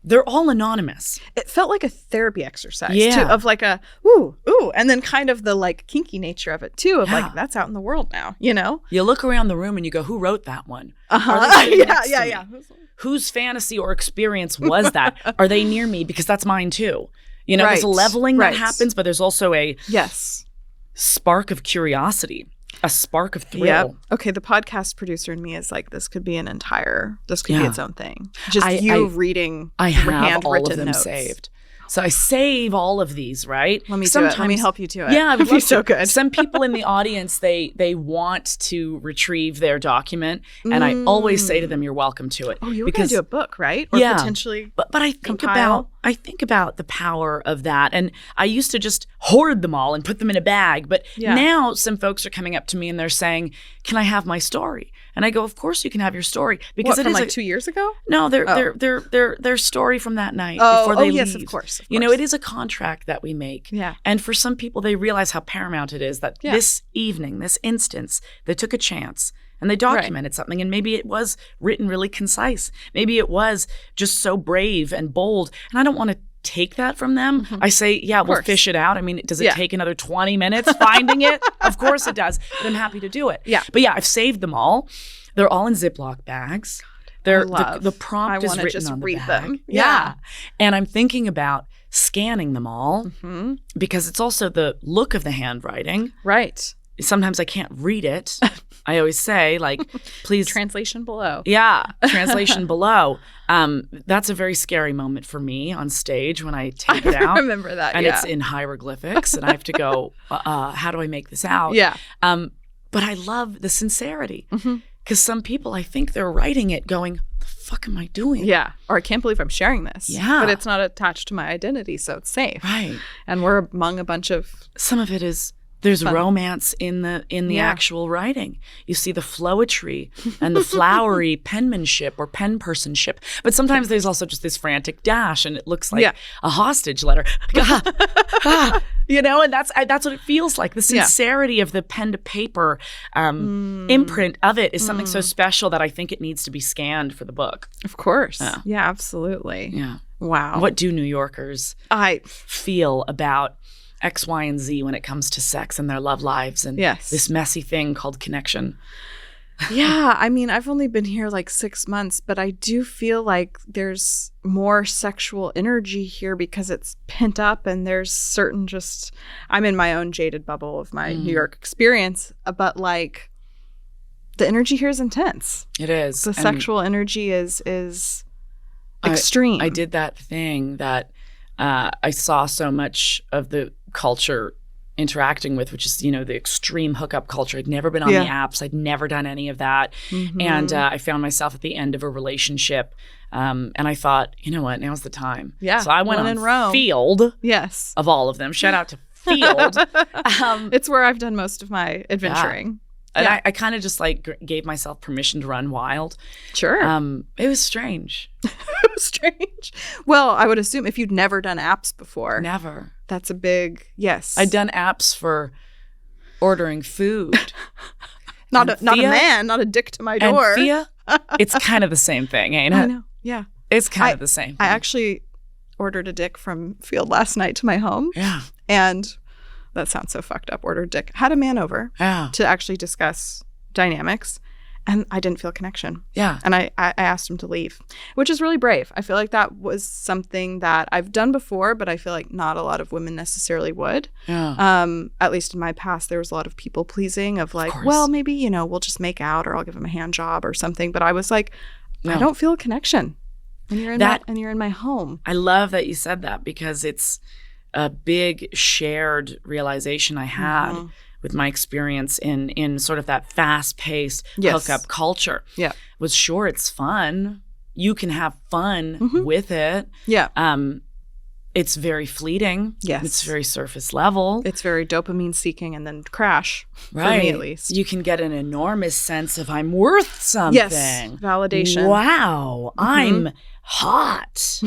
They're all anonymous. It felt like a therapy exercise, too, of like a, ooh, and then kind of the like kinky nature of it, too, of like, that's out in the world now, you know? You look around the room and you go, who wrote that one? Whose fantasy or experience was that? Are they near me? Because that's mine, too. You know, there's a leveling that happens, but there's also a spark of curiosity. A spark of thrill. Yep. Okay, the podcast producer in me is like, this could be its own thing. Just reading I have handwritten all of them notes. Saved. So I save all of these, right? Let me do it. Let me help you do it. Yeah, I would be so good. Some people in the audience, they want to retrieve their document, and I always say to them, "You're welcome to it." Oh, you were going to do a book, right? Or potentially, but I think about the power of that, and I used to just hoard them all and put them in a bag. But now some folks are coming up to me and they're saying, "Can I have my story?" And I go, "Of course you can have your story." Because it from is like 2 years ago? No, their story from that night before they leave. Yes, of course. You know, it is a contract that we make. Yeah. And for some people, they realize how paramount it is that this evening, this instance, they took a chance and they documented something. And maybe it was written really concise. Maybe it was just so brave and bold. And I don't want to take that from them. I say, we'll fish it out. I mean, does it take another 20 minutes finding it? Of course it does. But I'm happy to do it. Yeah. But I've saved them all. They're all in Ziploc bags. The prompt is written on the bag. Them. Yeah. And I'm thinking about scanning them all because it's also the look of the handwriting. Right. sometimes I can't read it. I always say, like, please. Translation below. Yeah, translation below. That's a very scary moment for me on stage when I take it out. I remember that, and it's in hieroglyphics, and I have to go, how do I make this out? Yeah. But I love the sincerity, because some people, I think they're writing it going, the fuck am I doing? Yeah. Or I can't believe I'm sharing this. Yeah. But it's not attached to my identity, so it's safe. Right. And we're among a bunch of... Some of it is... There's fun. Romance in the actual writing. You see the flowetry and the flowery penmanship or penpersonship. But sometimes there's also just this frantic dash, and it looks like a hostage letter. You know, and that's what it feels like. The sincerity of the pen to paper imprint of it is something so special that I think it needs to be scanned for the book. Of course. Yeah, absolutely. Yeah. Wow. What do New Yorkers feel about X, Y, and Z when it comes to sex and their love lives and this messy thing called connection? Yeah, I mean, I've only been here like 6 months, but I do feel like there's more sexual energy here because it's pent up, and there's certain I'm in my own jaded bubble of my New York experience, but like the energy here is intense. It is. The sexual energy is extreme. I did that thing that I saw so much of the culture interacting with, which is, the extreme hookup culture. I'd never been on the apps. I'd never done any of that. And I found myself at the end of a relationship. And I thought, you know what, now's the time. Yeah. So I went on Rome. Field of all of them. Shout out to Field. It's where I've done most of my adventuring. And I kind of just like gave myself permission to run wild. Sure. It was strange. It was strange. Well, I would assume if you'd never done apps before. Never. That's a big yes. I'd done apps for ordering food. not a man, not a dick to my door. And Thea, it's kind of the same thing, ain't it? I know. Yeah. It's kind of the same thing. I actually ordered a dick from Field last night to my home. Yeah. And that sounds so fucked up. Ordered dick. Had a man over to actually discuss dynamics, and I didn't feel connection. Yeah. And I asked him to leave, which is really brave. I feel like that was something that I've done before, but I feel like not a lot of women necessarily would. Yeah. At least in my past, there was a lot of people pleasing of like, well, maybe, we'll just make out, or I'll give him a hand job or something. But I was like, I don't feel a connection when you're in my home. I love that you said that, because it's a big shared realization I had with my experience in sort of that fast-paced hookup culture. Yeah. Was sure, it's fun. You can have fun with it. Yeah. It's very fleeting. Yes. It's very surface level. It's very dopamine seeking and then crash. Right. For me, at least. You can get an enormous sense of I'm worth something. Yes. Validation. Wow. I'm hot.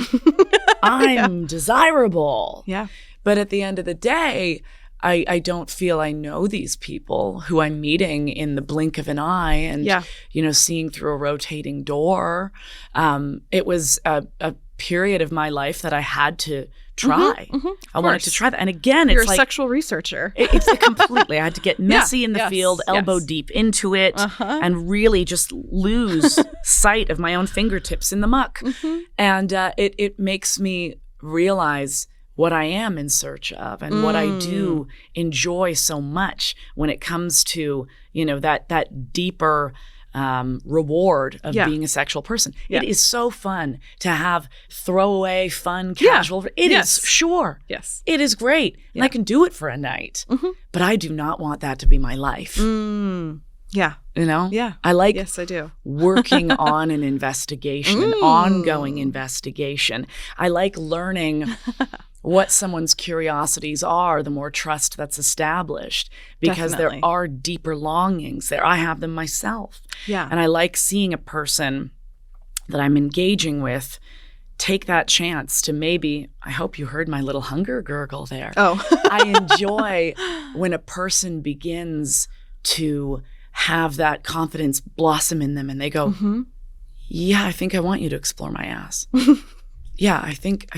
I'm desirable. Yeah. But at the end of the day, I don't feel I know these people who I'm meeting in the blink of an eye and, seeing through a rotating door. It was a period of my life that I had to try. I wanted to try that. And again, You're it's like a sexual researcher. It's completely. I had to get messy in the field, elbow deep into it, and really just lose sight of my own fingertips in the muck. And it makes me realize what I am in search of and what I do enjoy so much when it comes to, that deeper reward of being a sexual person. It is so fun to have throwaway, fun, casual. It is, sure. Yes. It is great. And I can do it for a night. But I do not want that to be my life. Yeah. Yeah. I like yes, I do. working on an investigation, an ongoing investigation. I like learning what someone's curiosities are, the more trust that's established, because there are deeper longings there. I have them myself. Yeah. And I like seeing a person that I'm engaging with take that chance to maybe, I hope you heard my little hunger gurgle there. Oh. I enjoy when a person begins to have that confidence blossom in them and they go, yeah, I think I want you to explore my ass. Yeah, I think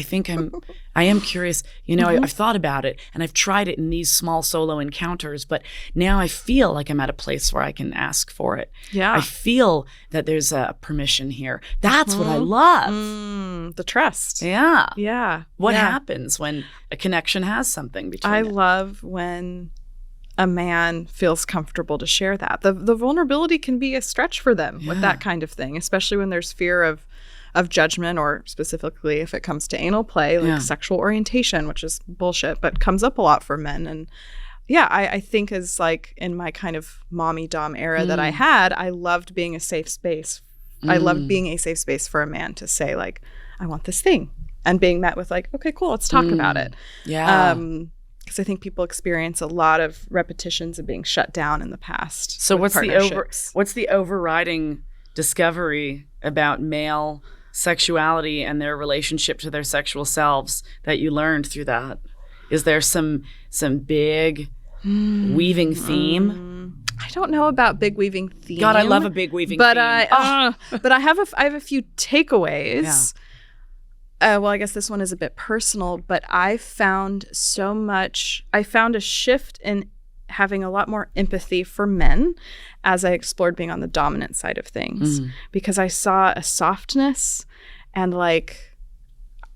I am curious. I've thought about it and I've tried it in these small solo encounters, but now I feel like I'm at a place where I can ask for it. Yeah. I feel that there's a permission here. That's what I love. The trust. Yeah. Yeah. What happens when a connection has something between I it? love when a man feels comfortable to share that. The vulnerability can be a stretch for them with that kind of thing, especially when there's fear of judgment, or specifically if it comes to anal play, like sexual orientation, which is bullshit, but comes up a lot for men. And I think as like in my kind of mommy dom era that I had, I loved being a safe space. I loved being a safe space for a man to say like, I want this thing, and being met with like, okay, cool, let's talk about it. Yeah. Because I think people experience a lot of repetitions of being shut down in the past. So what's the overriding discovery about male sexuality and their relationship to their sexual selves that you learned through that? Is there some big weaving theme? I don't know about big weaving theme. God, I love a big weaving but theme. But I have a few takeaways. Well, I guess this one is a bit personal, but I found a shift in having a lot more empathy for men as I explored being on the dominant side of things, because I saw a softness, and like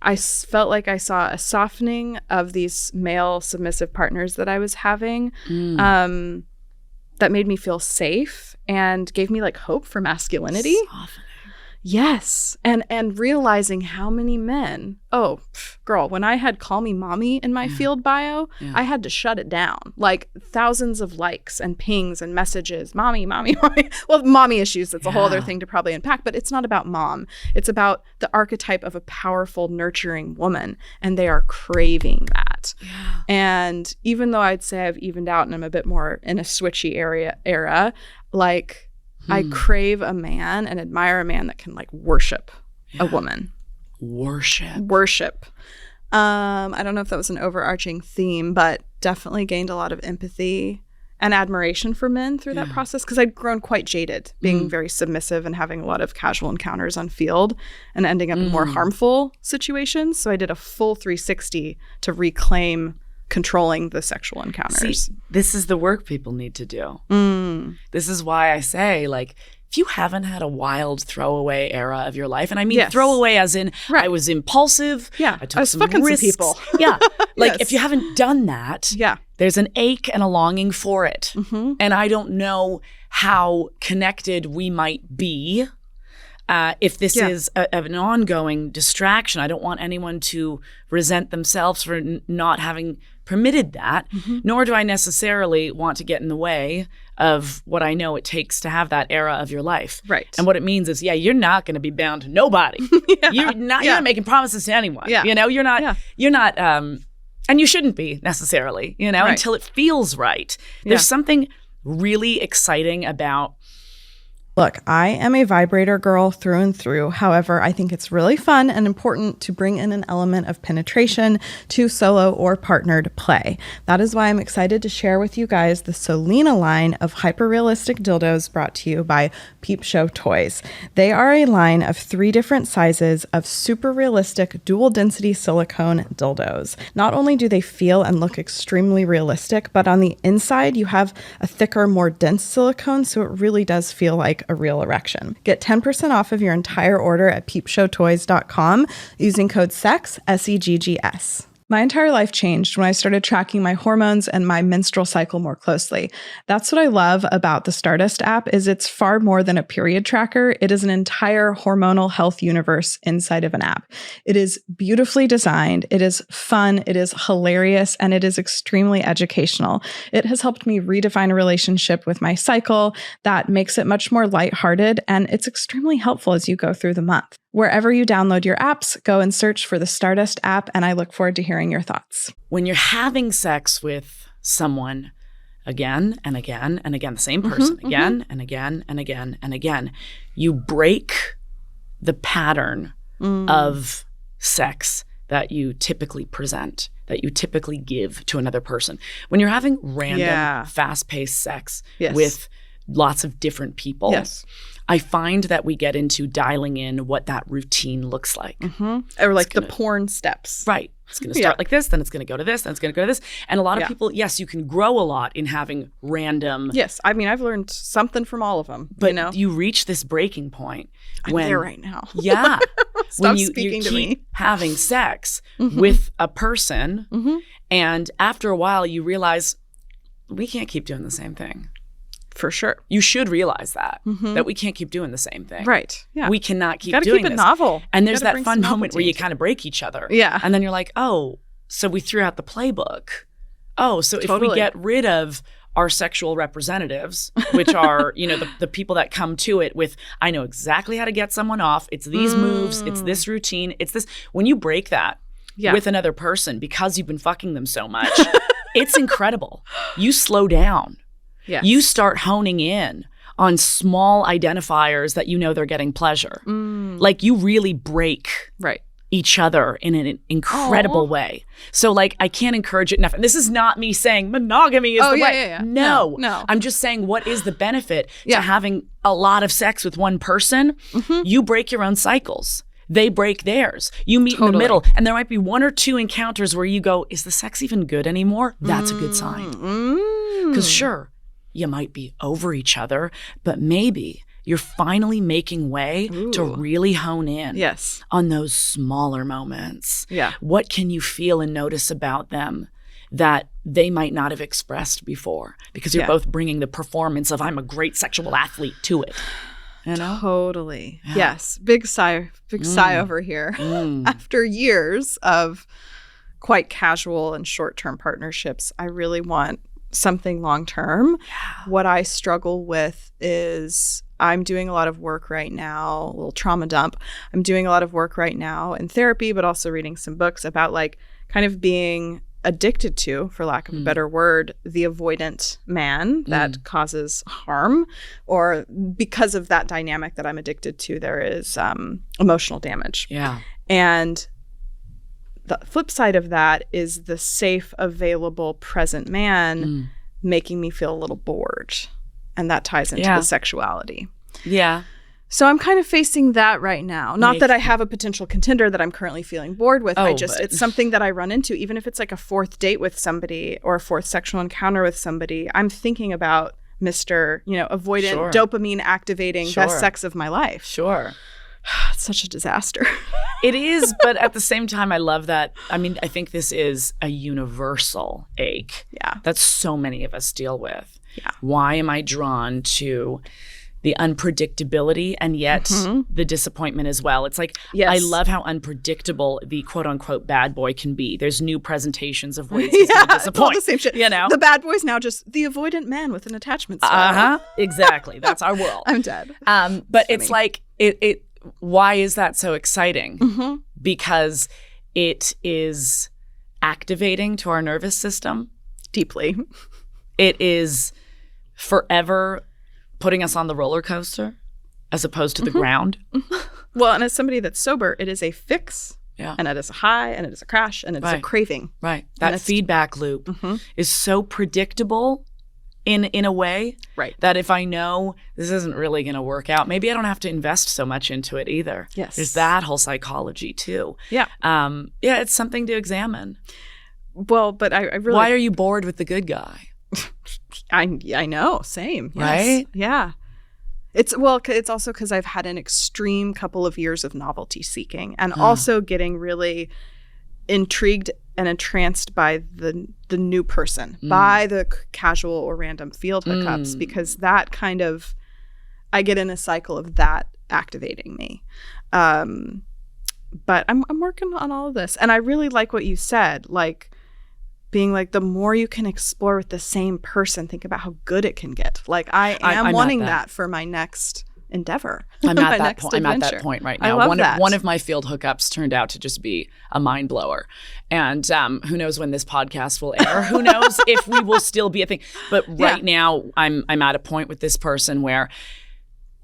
I felt like I saw a softening of these male submissive partners that I was having, that made me feel safe and gave me like hope for masculinity. Softening. Yes. And realizing how many men, girl, when I had call me mommy in my field bio, I had to shut it down. Like thousands of likes and pings and messages, mommy. Well, mommy issues, that's a whole other thing to probably unpack, but it's not about mom. It's about the archetype of a powerful, nurturing woman, and they are craving that. Yeah. And even though I'd say I've evened out and I'm a bit more in a switchy era, like I crave a man and admire a man that can like worship a woman. Worship. I don't know if that was an overarching theme, but definitely gained a lot of empathy and admiration for men through that process, because I'd grown quite jaded, being very submissive and having a lot of casual encounters on field and ending up in more harmful situations. So I did a full 360 to reclaim controlling the sexual encounters. See, this is the work people need to do. This is why I say, like, if you haven't had a wild throwaway era of your life, and I mean throwaway as in I was impulsive, I took some fucking risks. Some people. Like if you haven't done that, there's an ache and a longing for it. And I don't know how connected we might be if this is an ongoing distraction. I don't want anyone to resent themselves for not having permitted that, nor do I necessarily want to get in the way of what I know it takes to have that era of your life. Right. And what it means is, you're not going to be bound to nobody. You're not making promises to anyone. You know, you're not, and you shouldn't be necessarily, until it feels right. There's something really exciting about. Look, I am a vibrator girl through and through. However, I think it's really fun and important to bring in an element of penetration to solo or partnered play. That is why I'm excited to share with you guys the Solina line of hyper-realistic dildos brought to you by Peep Show Toys. They are a line of 3 different sizes of super realistic dual-density silicone dildos. Not only do they feel and look extremely realistic, but on the inside you have a thicker, more dense silicone, so it really does feel like a real erection. Get 10% off of your entire order at peepshowtoys.com using code SEGGS, SEGGS. My entire life changed when I started tracking my hormones and my menstrual cycle more closely. That's what I love about the Stardust app, is it's far more than a period tracker. It is an entire hormonal health universe inside of an app. It is beautifully designed, it is fun, it is hilarious, and it is extremely educational. It has helped me redefine a relationship with my cycle that makes it much more lighthearted, and it's extremely helpful as you go through the month. Wherever you download your apps, go and search for the Stardust app, and I look forward to hearing your thoughts. When you're having sex with someone again and again and again, the same person again and again and again and again, you break the pattern of sex that you typically present, that you typically give to another person. When you're having random, fast-paced sex with lots of different people, I find that we get into dialing in what that routine looks like. Or like the porn steps. Right. It's going to start like this, then it's going to go to this, then it's going to go to this. And a lot of people, you can grow a lot in having random. Yes. I mean, I've learned something from all of them. But you reach this breaking point. I'm there right now. When you keep having sex with a person, and after a while you realize, we can't keep doing the same thing. For sure. You should realize that we can't keep doing the same thing. Right. Yeah. We cannot keep Gotta doing keep it this. novel. And there's that fun moment where you kind of break each other. Yeah. And then you're like, oh, so we threw out the playbook. Oh, so if we get rid of our sexual representatives, which are, the people that come to it with, I know exactly how to get someone off. It's these moves. It's this routine. It's this. When you break that with another person because you've been fucking them so much, it's incredible. You slow down. Yes. You start honing in on small identifiers that they're getting pleasure. Like you really break each other in an incredible way. So like I can't encourage it enough. And this is not me saying monogamy is the way. Yeah. No. I'm just saying what is the benefit to having a lot of sex with one person? You break your own cycles. They break theirs. You meet in the middle, and there might be one or two encounters where you go, is the sex even good anymore? That's a good sign. Because sure, you might be over each other, but maybe you're finally making way to really hone in on those smaller moments. Yeah. What can you feel and notice about them that they might not have expressed before? Because you're both bringing the performance of I'm a great sexual athlete to it. Totally. Yeah. Yes. Big sigh over here. After years of quite casual and short-term partnerships, I really want something long-term. Yeah. What I struggle with is I'm doing a lot of work right now, a little trauma dump. I'm doing a lot of work right now in therapy, but also reading some books about like kind of being addicted to, for lack of a better word, the avoidant man that causes harm, or because of that dynamic that I'm addicted to, there is emotional damage. Yeah. And the flip side of that is the safe, available, present man making me feel a little bored. And that ties into the sexuality. Yeah. So I'm kind of facing that right now. Not that I have a potential contender that I'm currently feeling bored with. It's something that I run into, even if it's like a fourth date with somebody or a fourth sexual encounter with somebody. I'm thinking about Mr. Avoidant, dopamine activating, best sex of my life. Sure. It's such a disaster. It is, but at the same time, I love that. I mean, I think this is a universal ache that so many of us deal with. Yeah. Why am I drawn to the unpredictability and yet the disappointment as well? It's like, I love how unpredictable the quote unquote bad boy can be. There's new presentations of ways he's going to disappoint. It's all the same shit. The bad boy's now just the avoidant man with an attachment style. Exactly. That's our world. I'm dead. But it's like, why is that so exciting? Because it is activating to our nervous system. Deeply. It is forever putting us on the roller coaster as opposed to the ground. Well, and as somebody that's sober, it is a fix. Yeah. And it is a high, and it is a crash, and it is a craving. Right. That feedback loop is so predictable in a way that if I know this isn't really going to work out, maybe I don't have to invest so much into it either. Yes. There's that whole psychology too. Yeah. It's something to examine. Well, but I really... Why are you bored with the good guy? I know. Same. Yes. Right? Yeah. It's also because I've had an extreme couple of years of novelty seeking and also getting really intrigued and entranced by the new person, by the casual or random field hookups, because that kind of, I get in a cycle of that activating me. But I'm working on all of this. And I really like what you said, like being like, the more you can explore with the same person, think about how good it can get. Like I'm wanting that for my next endeavor. I'm at that point. I'm at that point right now. One of my field hookups turned out to just be a mind blower. And who knows when this podcast will air? Who knows if we will still be a thing? But right now I'm at a point with this person where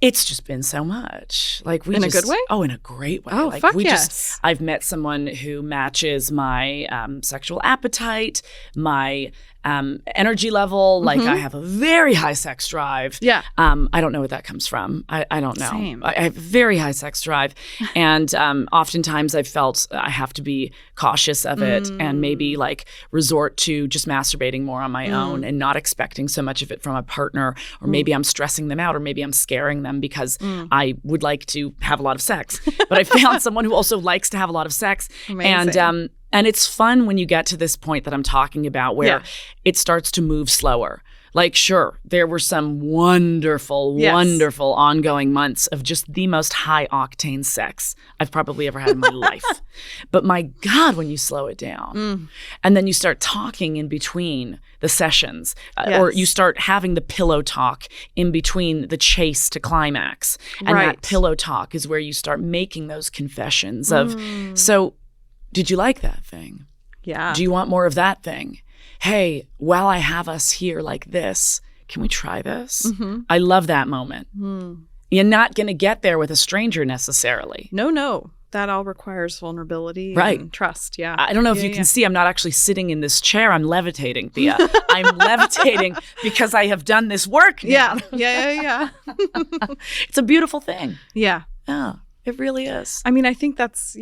it's just been so much. Like in a good way? Oh, in a great way. Oh, like fuck yes. I've met someone who matches my sexual appetite, my energy level. Like I have a very high sex drive. Yeah. I don't know what that comes from. I don't know. Same. I have very high sex drive. And oftentimes I've felt I have to be cautious of it and maybe like resort to just masturbating more on my own and not expecting so much of it from a partner, or maybe I'm stressing them out, or maybe I'm scaring them because I would like to have a lot of sex. But I found someone who also likes to have a lot of sex. Amazing. And it's fun when you get to this point that I'm talking about where it starts to move slower. Like, sure, there were some wonderful, wonderful ongoing months of just the most high-octane sex I've probably ever had in my life. But my God, when you slow it down, and then you start talking in between the sessions, or you start having the pillow talk in between the chase to climax. And that pillow talk is where you start making those confessions of, so did you like that thing? Yeah. Do you want more of that thing? Hey, while I have us here like this, can we try this? I love that moment. You're not going to get there with a stranger necessarily. No. That all requires vulnerability and trust. Yeah. I don't know if you can see, I'm not actually sitting in this chair. I'm levitating, Thea. I'm levitating because I have done this work now. Yeah. It's a beautiful thing. Yeah. Yeah, it really is. I mean, I think that's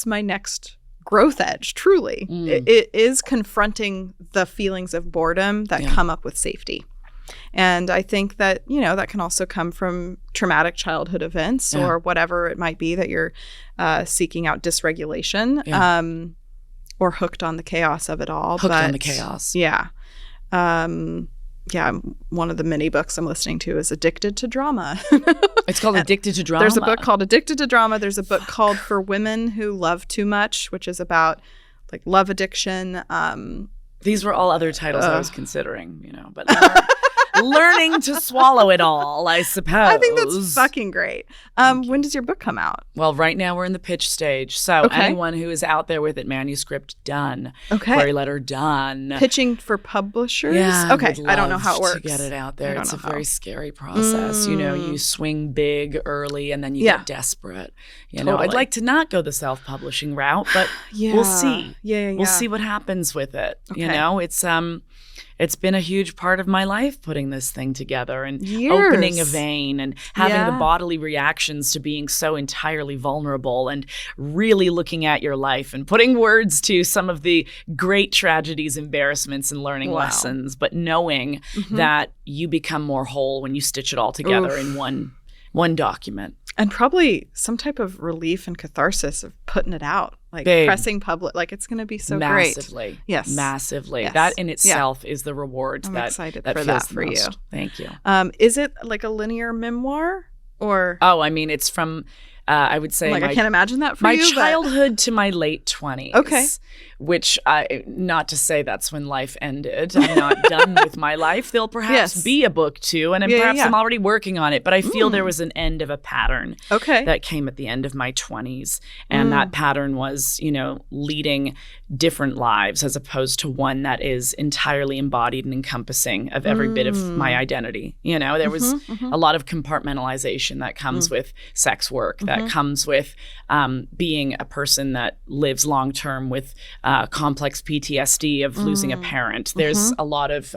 my next growth edge, truly. It is confronting the feelings of boredom that come up with safety. And I think that, that can also come from traumatic childhood events or whatever it might be that you're seeking out dysregulation or hooked on the chaos of it all. Hooked on the chaos. Yeah. One of the mini books I'm listening to is Addicted to Drama. It's called Addicted to Drama. There's a book called Addicted to Drama. There's a book called For Women Who Love Too Much, which is about like love addiction. These were all other titles I was considering, but learning to swallow it all, I suppose. I think that's fucking great. When does your book come out? Well, right now we're in the pitch stage. So anyone who is out there with it, manuscript done, query letter done. Pitching for publishers? Yeah. Okay. I don't know how it works. To get it out there. It's a very scary process. You swing big early and then you get desperate. I'd like to not go the self-publishing route, but we'll see. We'll see what happens with it. It's been a huge part of my life putting this thing together and opening a vein and having the bodily reactions to being so entirely vulnerable and really looking at your life and putting words to some of the great tragedies, embarrassments, and learning lessons, but knowing that you become more whole when you stitch it all together in one document. And probably some type of relief and catharsis of putting it out, like pressing public, like it's going to be so massively. Great. Yes. Massively. Yes. That in itself is the reward. I'm excited that for that for you. Thank you. Is it like a linear memoir or? Oh, I mean, it's from, I would say. I can't imagine that for my you. My childhood to my late 20s. Okay. Which, not to say that's when life ended. I'm not done with my life. There'll perhaps be a book too, and perhaps I'm already working on it. But I feel there was an end of a pattern that came at the end of my 20s. And that pattern was, leading different lives as opposed to one that is entirely embodied and encompassing of every bit of my identity. There was a lot of compartmentalization that comes with sex work, that comes with being a person that lives long-term with complex PTSD of losing a parent. There's a lot of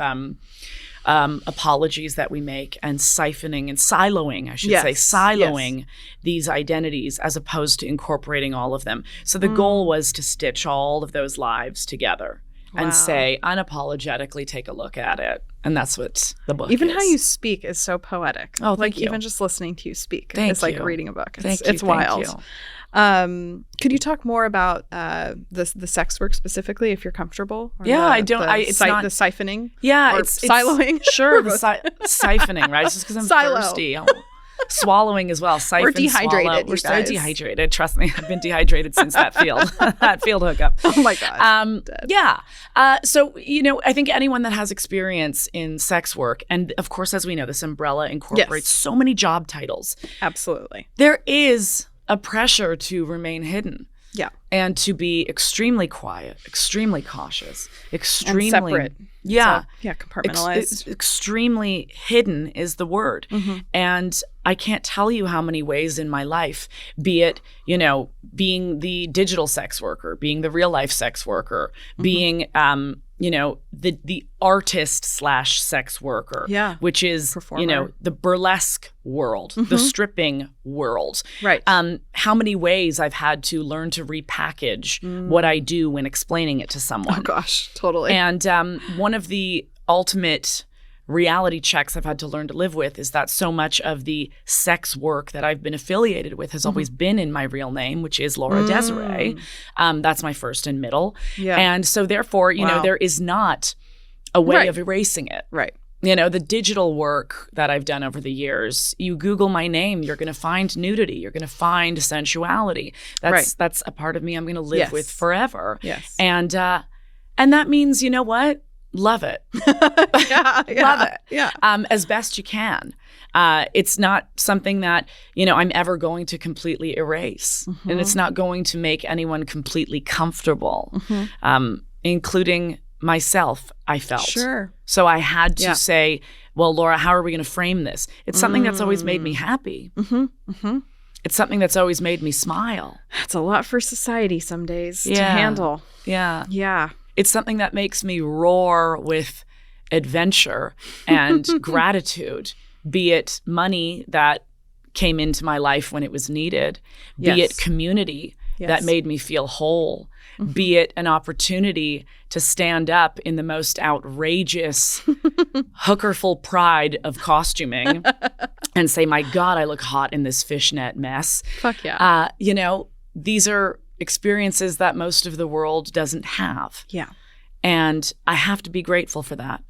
apologies that we make and siphoning and siloing, I should say, siloing these identities as opposed to incorporating all of them. So the goal was to stitch all of those lives together and say, unapologetically take a look at it. And that's what the book Even is. How you speak is so poetic. Oh, thank you. Even just listening to you speak. It's like reading a book. It's Thank wild. Could you talk more about the sex work specifically, if you're comfortable? Or it's not the siphoning. Yeah, or it's siloing. Sure, the siphoning, right? It's just because I'm thirsty. Swallowing as well. Siphon, we're dehydrated. Swallow. We're so dehydrated. Trust me, I've been dehydrated since that field hookup. Oh my God. So I think anyone that has experience in sex work, and of course, as we know, this umbrella incorporates so many job titles. Absolutely. There is a pressure to remain hidden. Yeah. And to be extremely quiet, extremely cautious, extremely and separate. Yeah. So, compartmentalized. Extremely hidden is the word. And I can't tell you how many ways in my life, be it, being the digital sex worker, being the real life sex worker, being the artist / sex worker, which is, performer. The burlesque world, the stripping world. Right. How many ways I've had to learn to repackage what I do when explaining it to someone. Oh gosh, totally. And one of the ultimate reality checks I've had to learn to live with is that so much of the sex work that I've been affiliated with has always been in my real name, which is Laura Desiree. That's my first and middle. Yeah. And so therefore, you know, there is not a way of erasing it. Right. You know, the digital work that I've done over the years, you Google my name, you're going to find nudity, you're going to find sensuality. That's a part of me I'm going to live with forever. Yes. And that means, you know what? Love it. Love it. Yeah. As best you can. It's not something that, you know, I'm ever going to completely erase. And it's not going to make anyone completely comfortable, including myself, I felt. Sure. So I had to say, well, Laura, how are we going to frame this? It's something that's always made me happy. It's something that's always made me smile. That's a lot for society some days to handle. Yeah. Yeah. It's something that makes me roar with adventure and gratitude, be it money that came into my life when it was needed, be it community that made me feel whole, be it an opportunity to stand up in the most outrageous, hookerful pride of costuming and say, my God, I look hot in this fishnet mess. Fuck yeah. You know, these are experiences that most of the world doesn't have. Yeah. And I have to be grateful for that.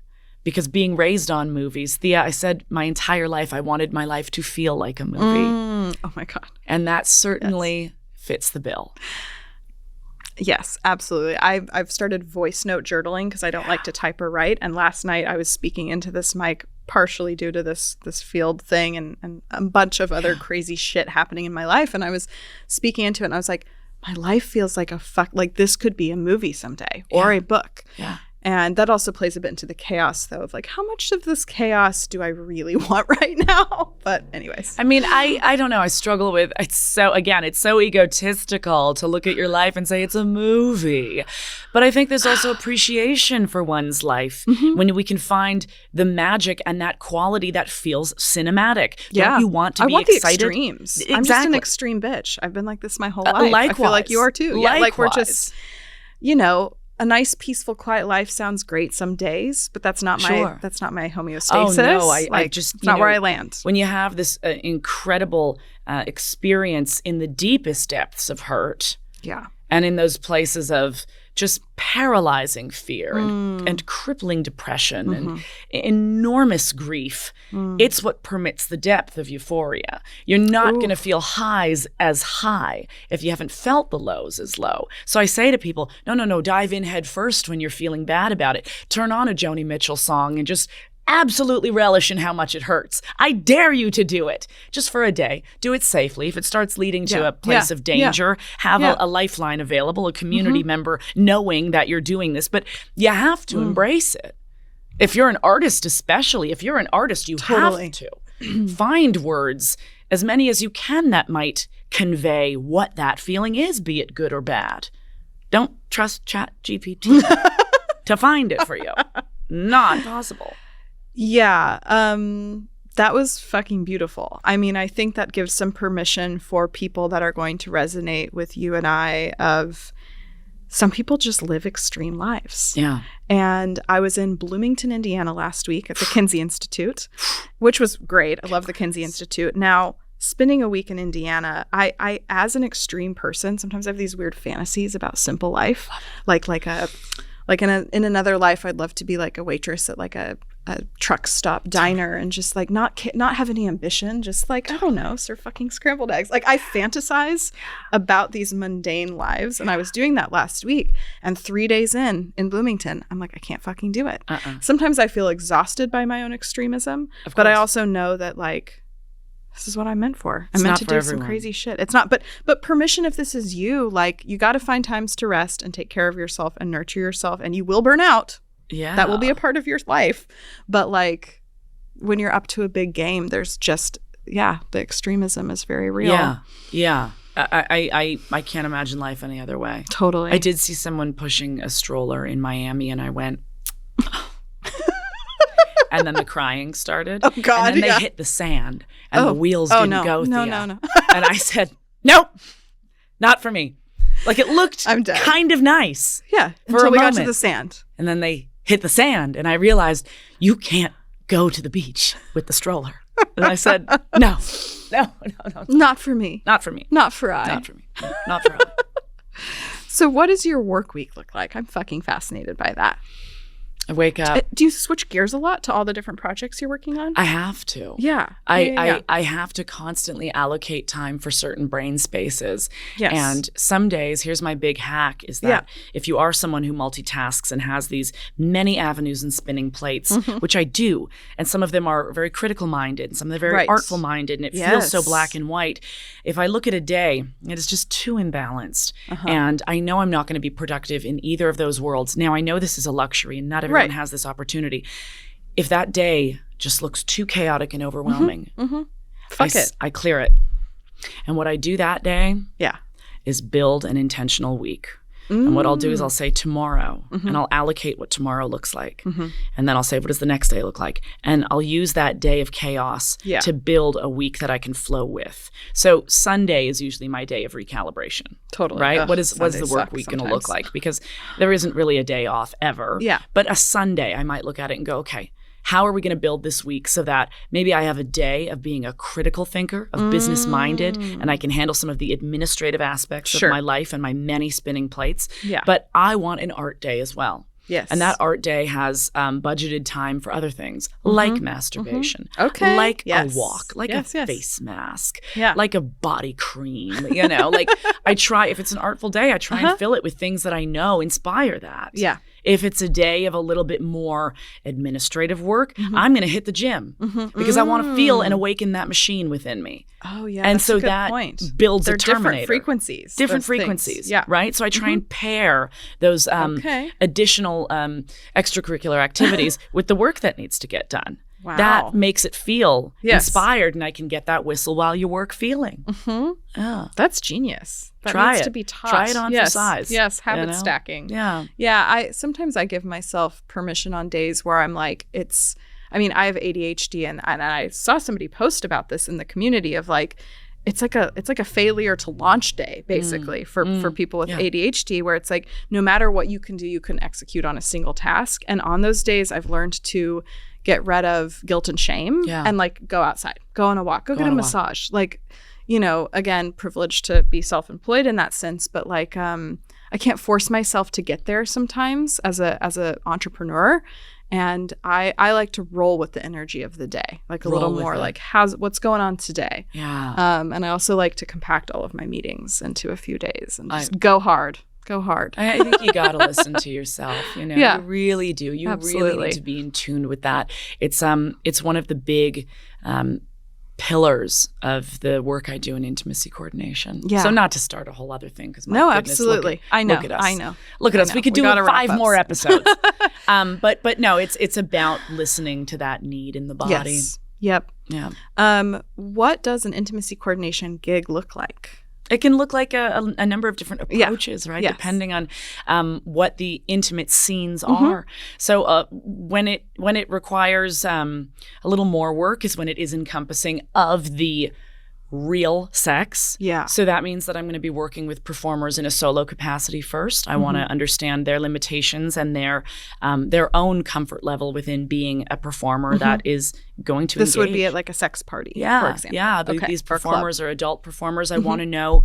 Because being raised on movies, Thea, I said my entire life I wanted my life to feel like a movie. Oh my God. And that certainly fits the bill. Yes, absolutely. I've started voice note journaling because I don't like to type or write. And last night I was speaking into this mic partially due to this field thing and a bunch of other crazy shit happening in my life. And I was speaking into it and I was like, my life feels like like this could be a movie someday or a book. Yeah. And that also plays a bit into the chaos, though, of like, how much of this chaos do I really want right now? But anyways. I mean, I don't know. I struggle with, it's so egotistical to look at your life and say it's a movie. But I think there's also appreciation for one's life when we can find the magic and that quality that feels cinematic. Yeah. Don't you want to be excited? The extremes. Exactly. I'm just an extreme bitch. I've been like this my whole life. Likewise. I feel like you are too. Likewise. Yeah, like we're just, you know, a nice, peaceful, quiet life sounds great some days, but that's not my homeostasis. Oh no, I just it's not where I land. When you have this incredible experience in the deepest depths of hurt, and in those places of just paralyzing fear and crippling depression and enormous grief, it's what permits the depth of euphoria. You're not going to feel highs as high if you haven't felt the lows as low. So I say to people, no, dive in head first when you're feeling bad about it. Turn on a Joni Mitchell song and just absolutely relish in how much it hurts. I dare you to do it just for a day. Do it safely. If it starts leading to a place of danger, have a lifeline available, a community member knowing that you're doing this. But you have to embrace it. If you're an artist, especially, if you're an artist, you have to find words, as many as you can, that might convey what that feeling is, be it good or bad. Don't trust ChatGPT to find it for you. Not possible. Yeah, that was fucking beautiful. I mean, I think that gives some permission for people that are going to resonate with you and I of some people just live extreme lives. Yeah. And I was in Bloomington, Indiana last week at the Kinsey Institute, which was great. I love the Kinsey Institute. Now, spending a week in Indiana, I as an extreme person, sometimes I have these weird fantasies about simple life. Like in another life, I'd love to be like a waitress at like a truck stop diner and just like not have any ambition, just like, I don't know, serve fucking scrambled eggs. Like I fantasize about these mundane lives. And I was doing that last week. And 3 days in Bloomington, I'm like, I can't fucking do it. Sometimes I feel exhausted by my own extremism, but I also know that like, this is what I'm meant for. I'm meant to do some crazy shit. It's not, but permission if this is you, like you got to find times to rest and take care of yourself and nurture yourself, and you will burn out. Yeah. That will be a part of your life. But like when you're up to a big game, there's just, the extremism is very real. Yeah. Yeah. I can't imagine life any other way. Totally. I did see someone pushing a stroller in Miami and I went, and then the crying started. Oh God. And then they hit the sand and the wheels didn't go. No. And I said, nope, not for me. Like it looked kind of nice. Yeah. For until a we moment. got to the sand. And then they hit the sand and I realized you can't go to the beach with the stroller. And I said, no. Not for me. Not for me. Not for I. Not for me. Not for I. So what does your work week look like? I'm fucking fascinated by that. I wake up. Do you switch gears a lot to all the different projects you're working on? I have to. Yeah. I have to constantly allocate time for certain brain spaces. Yes. And some days, here's my big hack, is that if you are someone who multitasks and has these many avenues and spinning plates, which I do, and some of them are very critical minded, and some of them are very artful minded, and it feels so black and white. If I look at a day, it is just too imbalanced. And I know I'm not going to be productive in either of those worlds. Now, I know this is a luxury, and not everyone has this opportunity. If that day just looks too chaotic and overwhelming, I clear it. And what I do that day is build an intentional week. And what I'll do is I'll say tomorrow, and I'll allocate what tomorrow looks like. And then I'll say, what does the next day look like? And I'll use that day of chaos to build a week that I can flow with. So Sunday is usually my day of recalibration. Totally. Right? Ugh, what is the work week going to look like? Because there isn't really a day off ever. Yeah. But a Sunday, I might look at it and go, okay, how are we going to build this week so that maybe I have a day of being a critical thinker, of business-minded, and I can handle some of the administrative aspects of my life and my many spinning plates. Yeah. But I want an art day as well. Yes. And that art day has budgeted time for other things, like masturbation, like a walk, like a face mask, like a body cream, like I try, if it's an artful day, I try and fill it with things that I know inspire that. Yeah. If it's a day of a little bit more administrative work, I'm going to hit the gym because I want to feel and awaken that machine within me. Oh, yeah. And so that builds a Terminator. Different frequencies. Different frequencies. Yeah. Right? So I try and pair those additional extracurriculaar activities with the work that needs to get done. Wow. That makes it feel inspired, and I can get that whistle while you work feeling. That's genius. That Try needs it. to be taught. Try it on for size. Yes, habit stacking. Yeah. Yeah, sometimes I give myself permission on days where I'm like, I have ADHD, and I saw somebody post about this in the community of like, it's like a failure to launch day, basically, for people with ADHD, where it's like, no matter what you can do, you can execute on a single task. And on those days, I've learned to get rid of guilt and shame and like go outside, go on a walk, go get a massage. Like, again, privileged to be self-employed in that sense, but like, I can't force myself to get there sometimes as a entrepreneur. And I like to roll with the energy of the day, like a little more like what's going on today. Yeah. And I also like to compact all of my meetings into a few days and just go hard. Go hard. I think you got to listen to yourself. You really do. You really need to be in tune with that. It's one of the big pillars of the work I do in intimacy coordination. Yeah. So not to start a whole other thing, because absolutely. I know. Look at us. I know. Look at us. We could do 5 more episodes. But no, it's about listening to that need in the body. Yes. Yep. Yeah. What does an intimacy coordination gig look like? It can look like a number of different approaches, right? Yes. Depending on what the intimate scenes are. So when it requires a little more work is when it is encompassing of the real sex. Yeah. So that means that I'm going to be working with performers in a solo capacity first. I want to understand their limitations and their own comfort level within being a performer that is going to This engage. Would be at like a sex party, for example. Yeah. These performers are adult performers. I want to know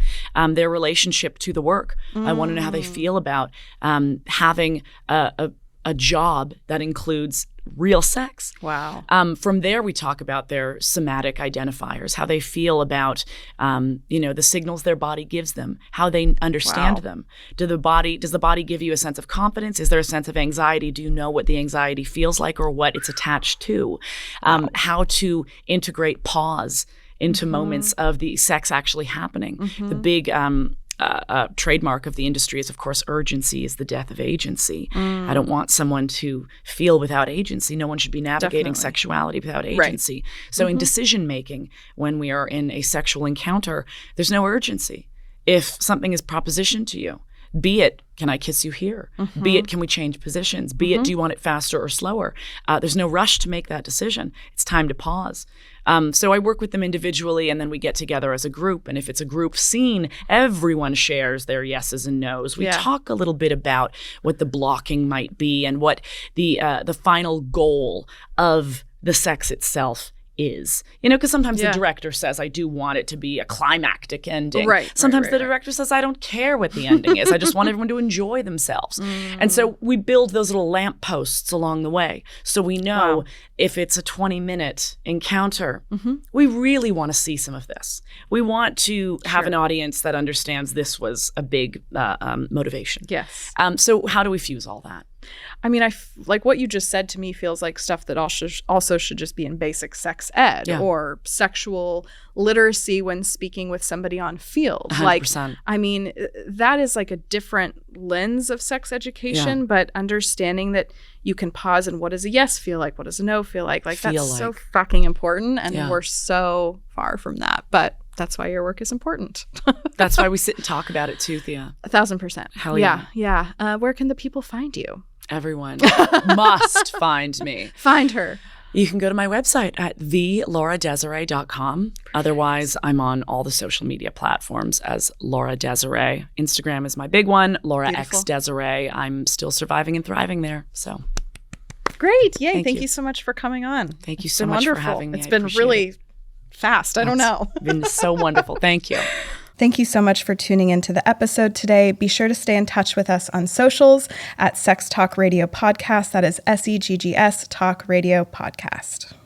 their relationship to the work. I want to know how they feel about having a job that includes real sex. Wow. From there, we talk about their somatic identifiers, how they feel about, the signals their body gives them, how they understand them. Does the body give you a sense of confidence? Is there a sense of anxiety? Do you know what the anxiety feels like or what it's attached to? How to integrate pause into moments of the sex actually happening. The big trademark of the industry is, of course, urgency is the death of agency. I don't want someone to feel without agency. No one should be navigating sexuality without agency. Right. So in decision making, when we are in a sexual encounter, there's no urgency. If something is propositioned to you, be it, can I kiss you here? Be it, can we change positions? Be it, do you want it faster or slower? There's no rush to make that decision. It's time to pause. So I work with them individually, and then we get together as a group. And if it's a group scene, everyone shares their yeses and nos. We talk a little bit about what the blocking might be and what the final goal of the sex itself is. Because sometimes the director says, I do want it to be a climactic ending. Sometimes the director says, I don't care what the ending is. I just want everyone to enjoy themselves. And so we build those little lampposts along the way. So we know if it's a 20-minute encounter, we really want to see some of this. We want to have an audience that understands this was a big motivation. Yes. So how do we fuse all that? I mean, like what you just said to me feels like stuff that also should just be in basic sex ed or sexual literacy when speaking with somebody on field. 100%. Like, I mean, that is like a different lens of sex education, but understanding that you can pause and what does a yes feel like? What does a no feel like? Like, that's so fucking important. And we're so far from that. But that's why your work is important. That's why we sit and talk about it too, Thea. 1,000%. Hell yeah. Yeah. Where can the people find you? Everyone must find me. Find her. You can go to my website at thelauradesiree.com. Otherwise, I'm on all the social media platforms as Laura Desiree. Instagram is my big one, Laura X Desiree. I'm still surviving and thriving there. So great. Yay. Thank you so much for coming on. Thank you so much for having me. It's been really fast. I don't know. It's been so wonderful. Thank you. Thank you so much for tuning into the episode today. Be sure to stay in touch with us on socials at Seggs Talk Radio Podcast. That is SEGGS Talk Radio Podcast.